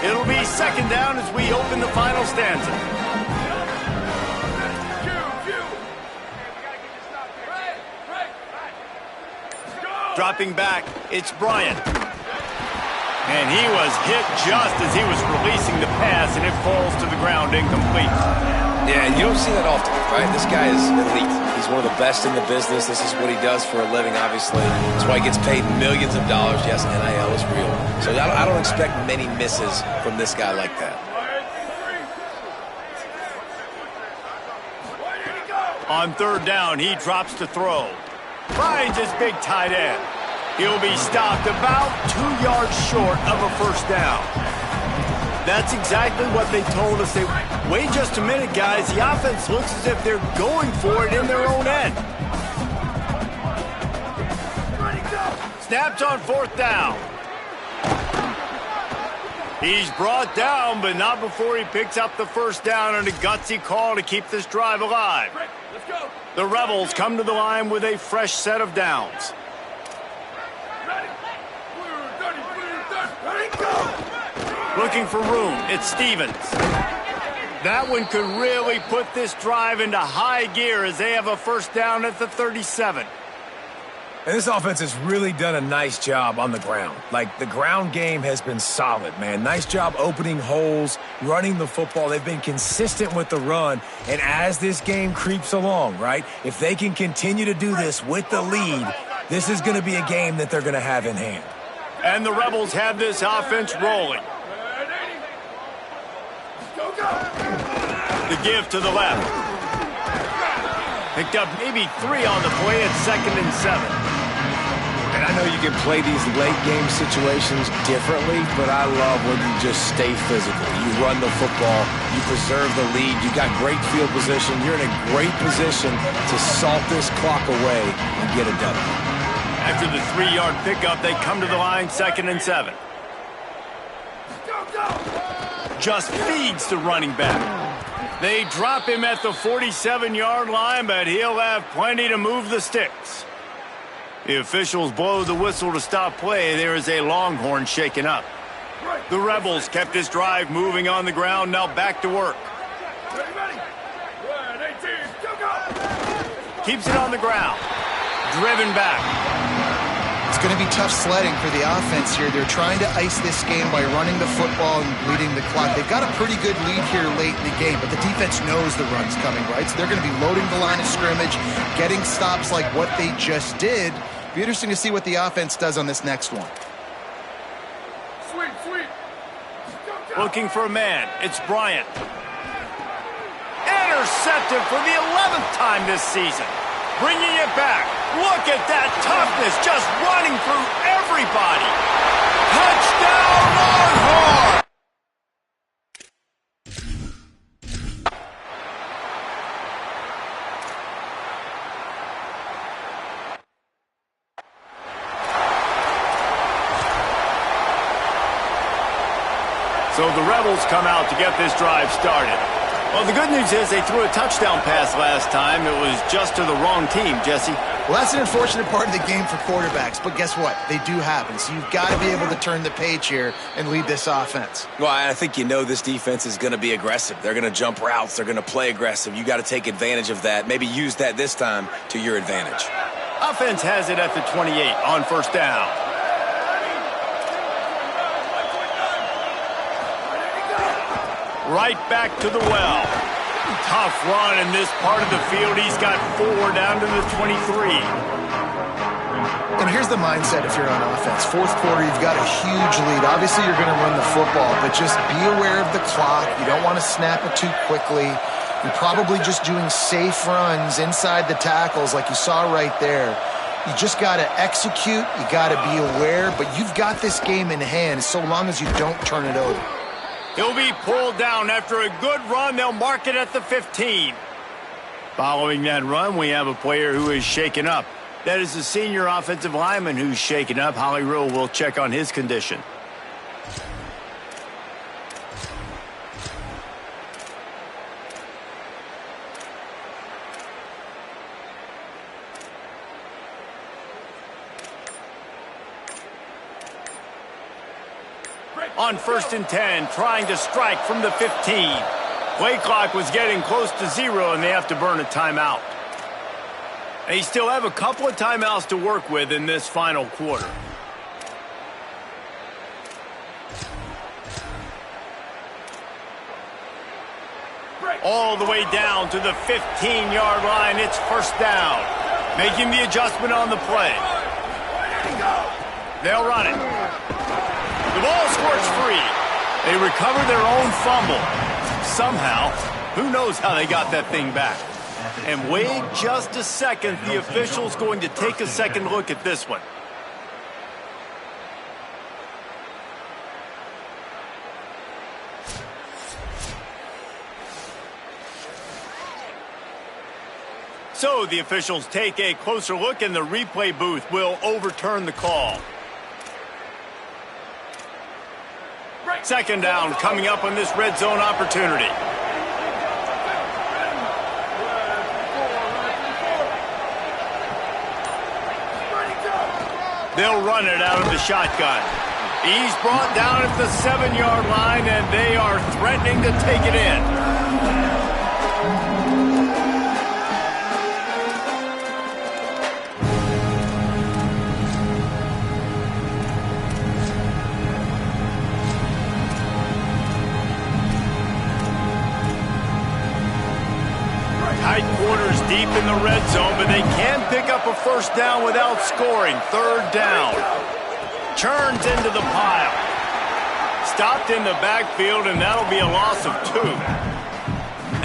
It'll be 2nd down as we open the final stanza. Dropping back, it's Bryant. And he was hit just as he was releasing the pass, and it falls to the ground incomplete.
Yeah, you don't see that often, right? This guy is elite. He's one of the best in the business. This is what he does for a living, obviously. That's why he gets paid millions of dollars. Yes, NIL is real. So I don't expect many misses from this guy like that.
On third down, he drops to throw. Finds his big tight end. He'll be stopped about 2 yards short of a first down. That's exactly what they told us. Wait just a minute, guys. The offense looks as if they're going for it in their own end. Snaps on fourth down. He's brought down, but not before he picks up the first down on a gutsy call to keep this drive alive. The Rebels come to the line with a fresh set of downs. Looking for room, it's Stevens. That one could really put this drive into high gear as they have a first down at the 37.
And this offense has really done a nice job on the ground. Like, the ground game has been solid, man. Nice job opening holes, running the football. They've been consistent with the run. And as this game creeps along, right, if they can continue to do this with the lead, this is going to be a game that they're going to have in hand.
And the Rebels have this offense rolling. The give to the left. Picked up maybe 3 on the play at 2nd and 7.
And I know you can play these late-game situations differently, but I love when you just stay physical. You run the football, you preserve the lead, you got great field position, you're in a great position to salt this clock away and get it done.
After the 3-yard pickup, they come to the line 2nd and 7. Just feeds the running back. They drop him at the 47-yard line, but he'll have plenty to move the sticks. The officials blow the whistle to stop play. There is a Longhorn shaken up. The Rebels kept this drive moving on the ground, now back to work. Keeps it on the ground. Driven back.
It's going to be tough sledding for the offense here. They're trying to ice this game by running the football and bleeding the clock. They've got a pretty good lead here late in the game, but the defense knows the run's coming, right? So they're going to be loading the line of scrimmage, getting stops like what they just did. Be interesting to see what the offense does on this next one.
Looking for a man. It's Bryant. Intercepted for the 11th time this season. Bringing it back. Look at that toughness, just running through everybody. Touchdown, Longhorn! So the Rebels come out to get this drive started. Well, the good news is they threw a touchdown pass last time. It was just to the wrong team, Jesse.
Well, that's an unfortunate part of the game for quarterbacks, but guess what? They do happen, so you've got to be able to turn the page here and lead this offense.
Well, I think this defense is going to be aggressive. They're going to jump routes. They're going to play aggressive. You got to take advantage of that. Maybe use that this time to your advantage.
Offense has it at the 28 on first down. Right back to the well. Tough run in this part of the field. He's got 4 down to the 23.
And here's the mindset if you're on offense. Fourth quarter, you've got a huge lead. Obviously, you're going to run the football, but just be aware of the clock. You don't want to snap it too quickly. You're probably just doing safe runs inside the tackles like you saw right there. You just got to execute. You got to be aware, but you've got this game in hand so long as you don't turn it over.
He'll be pulled down after a good run. They'll mark it at the 15. Following that run, we have a player who is shaken up. That is the senior offensive lineman who's shaken up. Holly Rill will check on his condition. On 1st and 10, trying to strike from the 15. Play clock was getting close to 0, and they have to burn a timeout. They still have a couple of timeouts to work with in this final quarter. All the way down to the 15-yard line. It's first down. Making the adjustment on the play. They'll run it. The ball squirts free. They recover their own fumble. Somehow, who knows how they got that thing back. And wait just a second. The official's going to take a second look at this one. So the officials take a closer look, and the replay booth will overturn the call. Second down coming up on this red zone opportunity. They'll run it out of the shotgun. He's brought down at the 7-yard line, and they are threatening to take it in. Tight quarters deep in the red zone, but they can pick up a first down without scoring. Third down. Churns into the pile. Stopped in the backfield, and that'll be a loss of 2.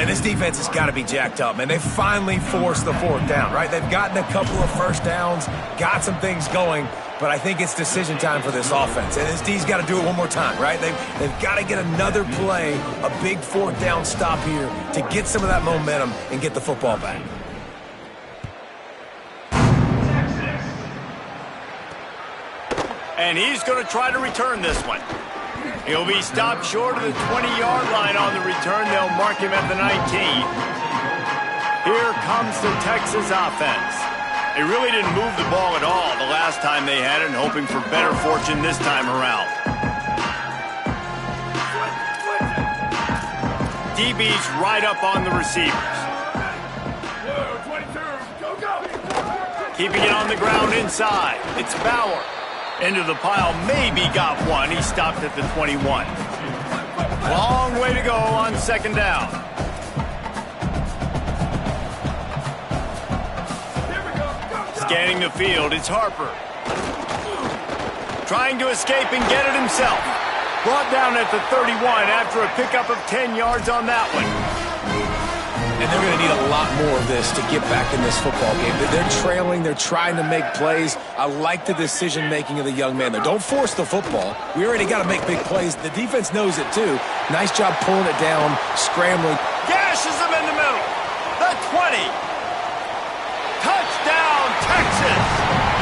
And this defense has got to be jacked up, man. They finally forced the fourth down, right? They've gotten a couple of first downs, got some things going, but I think it's decision time for this offense. And this D's got to do it one more time, right? They've got to get another play, a big fourth down stop here to get some of that momentum and get the football back.
And he's going to try to return this one. He'll be stopped short of the 20-yard line on the return. They'll mark him at the 19. Here comes the Texas offense. They really didn't move the ball at all the last time they had it, and hoping for better fortune this time around. DB's right up on the receivers. Keeping it on the ground inside. It's Bauer. Into the pile, maybe got one. He stopped at the 21. Long way to go on second down. Scanning the field, it's Harper. Trying to escape and get it himself. Brought down at the 31 after a pickup of 10 yards on that one.
And they're going to need a lot more of this to get back in this football game. They're trailing. They're trying to make plays. I like the decision-making of the young man there. Don't force the football. We already got to make big plays. The defense knows it, too. Nice job pulling it down, scrambling.
Gashes him in the middle. The 20. Touchdown, Texas.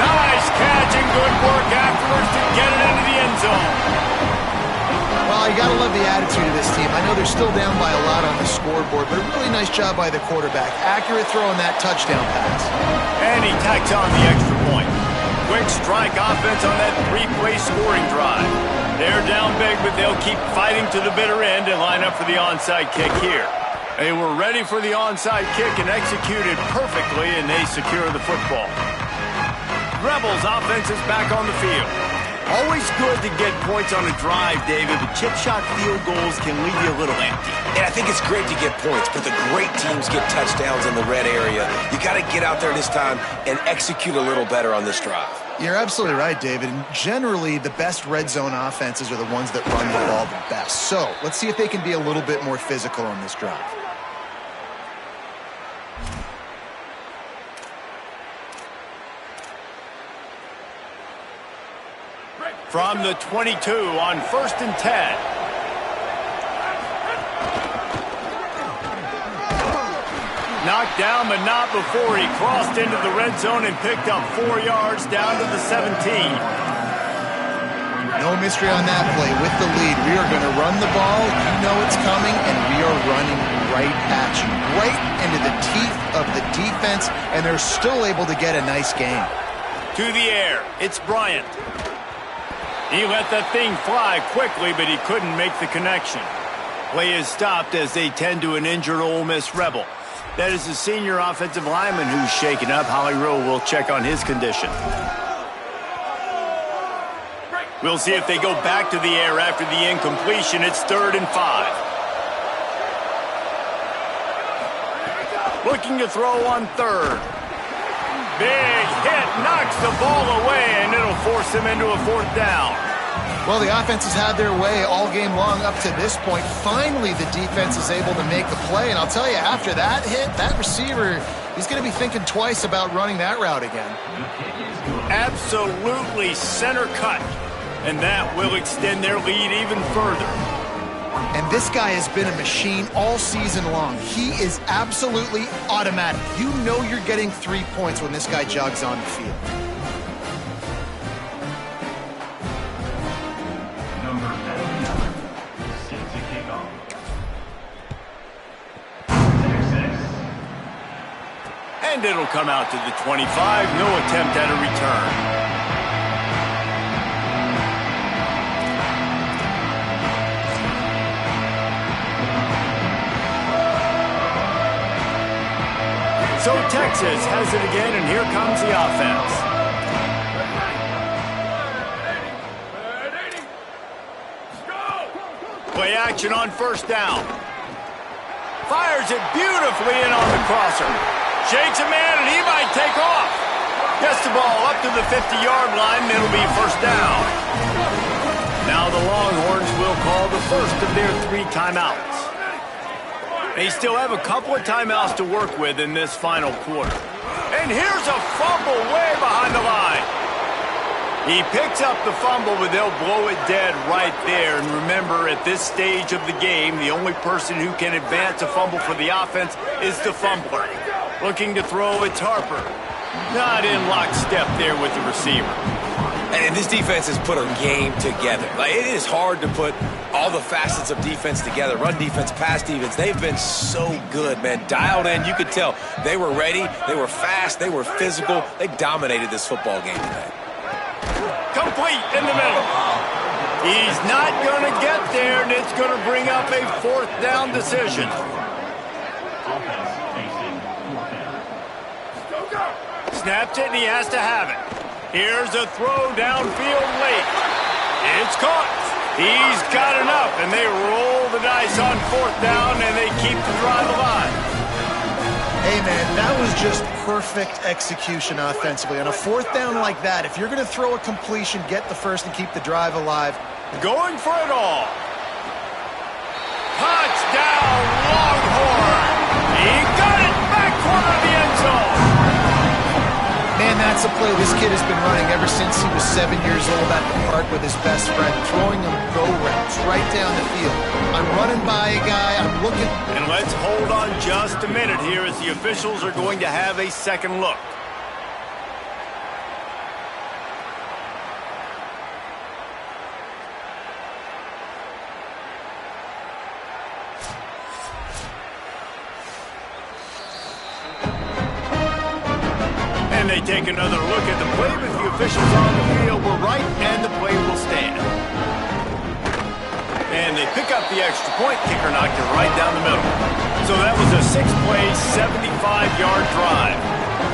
Nice catch and good work afterwards to get it into the end zone.
Well, you got to love the attitude of this team. I know they're still down by a lot on the scoreboard, but a really nice job by the quarterback. Accurate throw on that touchdown pass.
And he tacks on the extra point. Quick strike offense on that 3-play scoring drive. They're down big, but they'll keep fighting to the bitter end and line up for the onside kick here. They were ready for the onside kick and executed perfectly, and they secure the football. Rebels offense is back on the field. Always good to get points on a drive, David, but chip shot field goals can leave you a little empty.
And I think it's great to get points, but the great teams get touchdowns in the red area. You got to get out there this time and execute a little better on this drive.
You're absolutely right, David. And generally, the best red zone offenses are the ones that run the ball the best. So let's see if they can be a little bit more physical on this drive.
From the 22 on 1st and 10. Knocked down, but not before he crossed into the red zone and picked up 4 yards down to the 17.
No mystery on that play. With the lead, we are going to run the ball. You know it's coming, and we are running right at you. Right into the teeth of the defense, and they're still able to get a nice game.
To the air, it's Bryant. He let that thing fly quickly, but he couldn't make the connection. Play is stopped as they tend to an injured Ole Miss Rebel. That is the senior offensive lineman who's shaken up. Holly Rowe will check on his condition. We'll see if they go back to the air after the incompletion. It's 3rd and 5. Looking to throw on third. Big hit, knocks the ball away, and it'll force him into a fourth down.
Well, the offense has had their way all game long up to this point. Finally, the defense is able to make the play. And I'll tell you, after that hit, that receiver, he's going to be thinking twice about running that route again.
Absolutely center cut. And that will extend their lead even further.
And this guy has been a machine all season long. He is absolutely automatic. You know you're getting 3 points when this guy jogs on the field.
And it'll come out to the 25. No attempt at a return. So Texas has it again, and here comes the offense. Play action on first down. Fires it beautifully in on the crosser. Shakes a man, and he might take off. Gets the ball up to the 50-yard line, and it'll be first down. Now the Longhorns will call the first of their 3 timeouts. They still have a couple of timeouts to work with in this final quarter. And here's a fumble way behind the line. He picks up the fumble, but they'll blow it dead right there. And remember, at this stage of the game, the only person who can advance a fumble for the offense is the fumbler. Looking to throw, it's Harper. Not in lockstep there with the receiver.
And this defense has put a game together. Like, it is hard to put all the facets of defense together. Run defense, pass defense. They've been so good, man. Dialed in. You could tell they were ready. They were fast. They were physical. They dominated this football game today.
Complete in the middle. He's not going to get there, and it's going to bring up a fourth down decision. Snaps it, and he has to have it. Here's a throw downfield late. It's caught. He's got enough, and they roll the dice on fourth down, and they keep the drive alive.
Hey, man, that was just perfect execution offensively. On a fourth down like that, if you're going to throw a completion, get the first and keep the drive alive.
Going for it all. Touchdown, Longhorn. He got it back corner of the end zone.
Man, that's a play this kid has been running ever since he was 7 years old at the park with his best friend, throwing him go routes right down the field. I'm running by a guy, I'm looking.
And let's hold on just a minute here as the officials are going to have a second look. And they take another look at the play, but the officials on the field were right, and the play will stand. And they pick up the extra point. Kicker knocked it right down the middle. So that was a 6-play, 75-yard drive.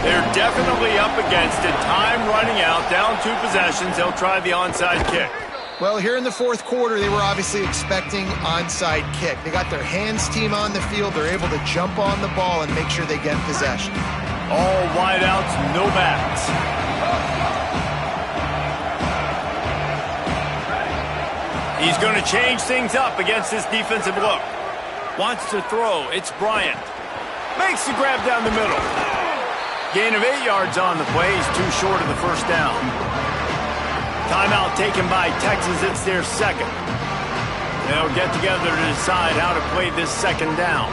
They're definitely up against it. Time running out, down 2 possessions. They'll try the onside kick.
Well, here in the fourth quarter, they were obviously expecting onside kick. They got their hands team on the field. They're able to jump on the ball and make sure they get possession.
All wideouts, no backs. He's going to change things up against this defensive look. Wants to throw. It's Bryant. Makes the grab down the middle. Gain of 8 yards on the play. He's too short of the first down. Timeout taken by Texas. It's their second. They'll get together to decide how to play this second down.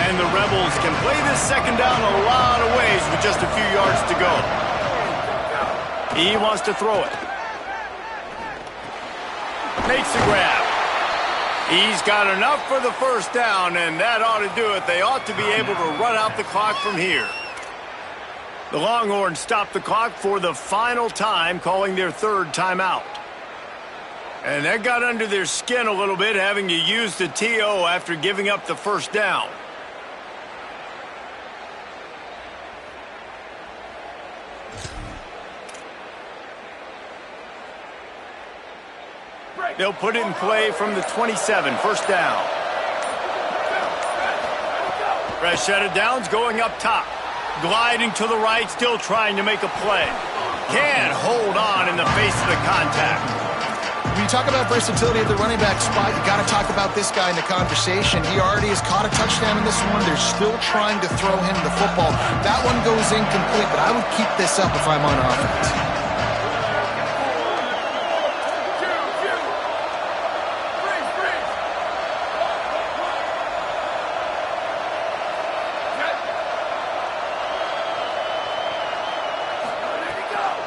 And the Rebels can play this second down a lot of ways with just a few yards to go. He wants to throw it. Makes the grab. He's got enough for the first down, and that ought to do it. They ought to be able to run out the clock from here. The Longhorns stop the clock for the final time, calling their third timeout. And that got under their skin a little bit, having to use the TO after giving up the first down. They'll put it in play from the 27, first down. Fresh set of downs going up top. Gliding to the right, still trying to make a play. Can't hold on in the face of the contact.
When you talk about versatility at the running back spot, you got to talk about this guy in the conversation. He already has caught a touchdown in this one. They're still trying to throw him the football. That one goes incomplete, but I would keep this up if I'm on offense.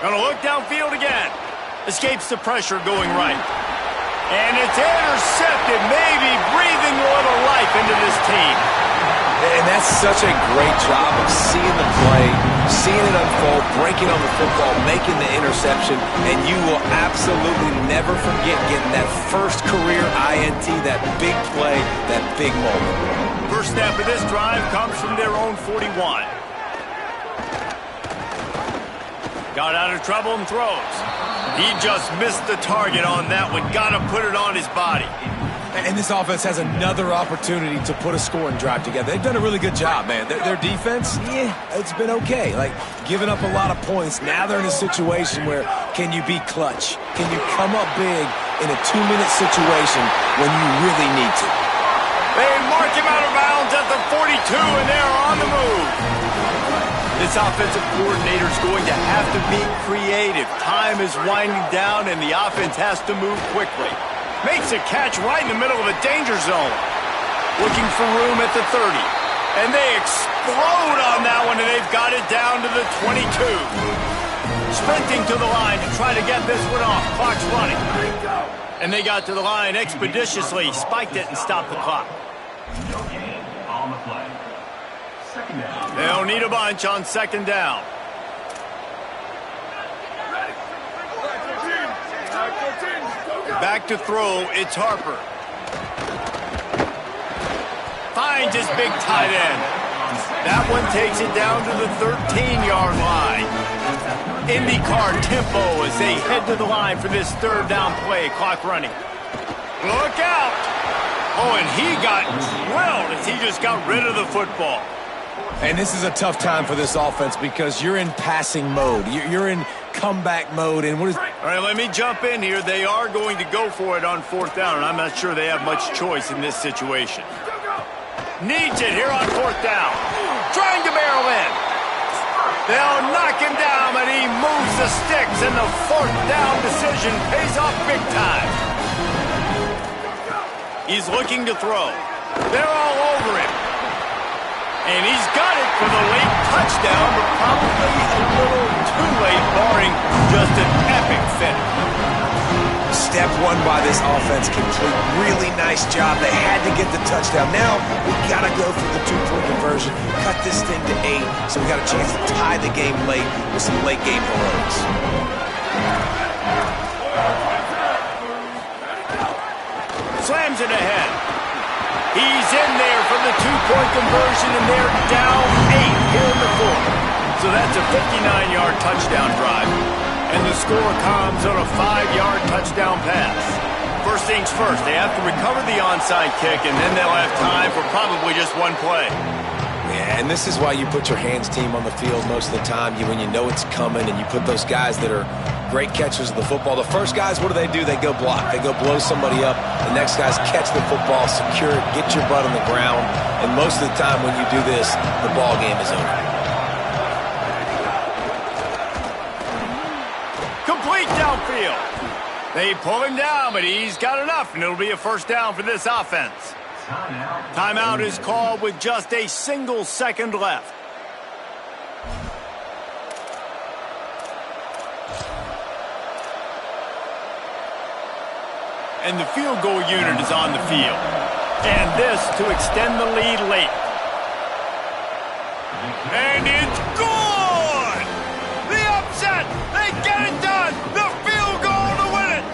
Gonna look downfield again. Escapes the pressure going right. And it's intercepted, maybe breathing a little life into this team.
And that's such a great job of seeing the play, seeing it unfold, breaking on the football, making the interception, and you will absolutely never forget getting that first career INT, that big play, that big moment.
First snap of this drive comes from their own 41. Got out of trouble and throws. He just missed the target on that one. Got to put it on his body.
And this offense has another opportunity to put a scoring drive together. They've done a really good job, man. Their defense, yeah, it's been okay. Like, giving up a lot of points. Now they're in a situation where can you be clutch? Can you come up big in a 2-minute situation when you really need to?
They mark him out of bounds at the 42, and they're on the move. This offensive coordinator is going to have to be creative. Time is winding down, and the offense has to move quickly. Makes a catch right in the middle of a danger zone. Looking for room at the 30. And they explode on that one, and they've got it down to the 22. Sprinting to the line to try to get this one off. Clock's running. And they got to the line expeditiously, spiked it, and stopped the clock.
No gain on the play. Second down.
They'll need a bunch on second down. Back to throw, it's Harper. Finds his big tight end. That one takes it down to the 13-yard line. IndyCar tempo as they head to the line for this third down play. Clock running. Look out! Oh, and he got drilled as he just got rid of the football.
And this is a tough time for this offense because you're in passing mode. You're in comeback mode. And what is...
All right, let me jump in here. They are going to go for it on fourth down, and I'm not sure they have much choice in this situation. Needs it here on fourth down. Trying to barrel in. They'll knock him down, and he moves the sticks, and the fourth down decision pays off big time. He's looking to throw. They're all over him. And he's got it for the late touchdown, but probably a little too late, barring just an epic finish.
Step one by this offense complete. Really nice job. They had to get the touchdown. Now we got to go for the 2-point conversion, cut this thing to 8, so we got a chance to tie the game late with some late game heroics.
Slams it ahead. He's in there for the 2-point conversion, and they're down 8 here in the fourth. So that's a 59-yard touchdown drive. And the score comes on a 5-yard touchdown pass. First things first, they have to recover the onside kick, and then they'll have time for probably just one play.
Yeah, and this is why you put your hands team on the field most of the time. When you know it's coming, and you put those guys that are great catchers of the football. The first guys, what do? They go block. They go blow somebody up. The next guys catch the football, secure it, get your butt on the ground. And most of the time when you do this, the ball game is over.
Complete downfield. They pull him down, but he's got enough, and it'll be a first down for this offense. Timeout is called with just a single second left. And the field goal unit is on the field. And this to extend the lead late. And it's good! The upset! They get it done! The field goal to win it!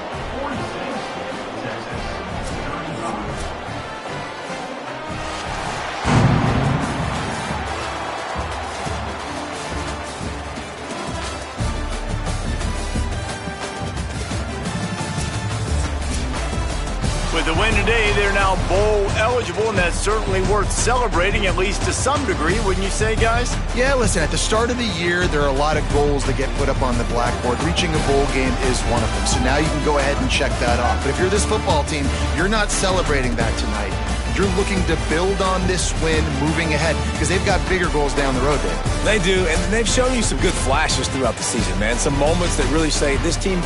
today, they're now bowl eligible, and that's certainly worth celebrating, at least to some degree, wouldn't you say, guys?
Yeah, listen, at the start of the year, there are a lot of goals that get put up on the blackboard. Reaching a bowl game is one of them. So now you can go ahead and check that off. But if you're this football team, you're not celebrating that tonight. You're looking to build on this win moving ahead because they've got bigger goals down the road, Dave.
They do, and they've shown you some good flashes throughout the season, man. Some moments that really say this team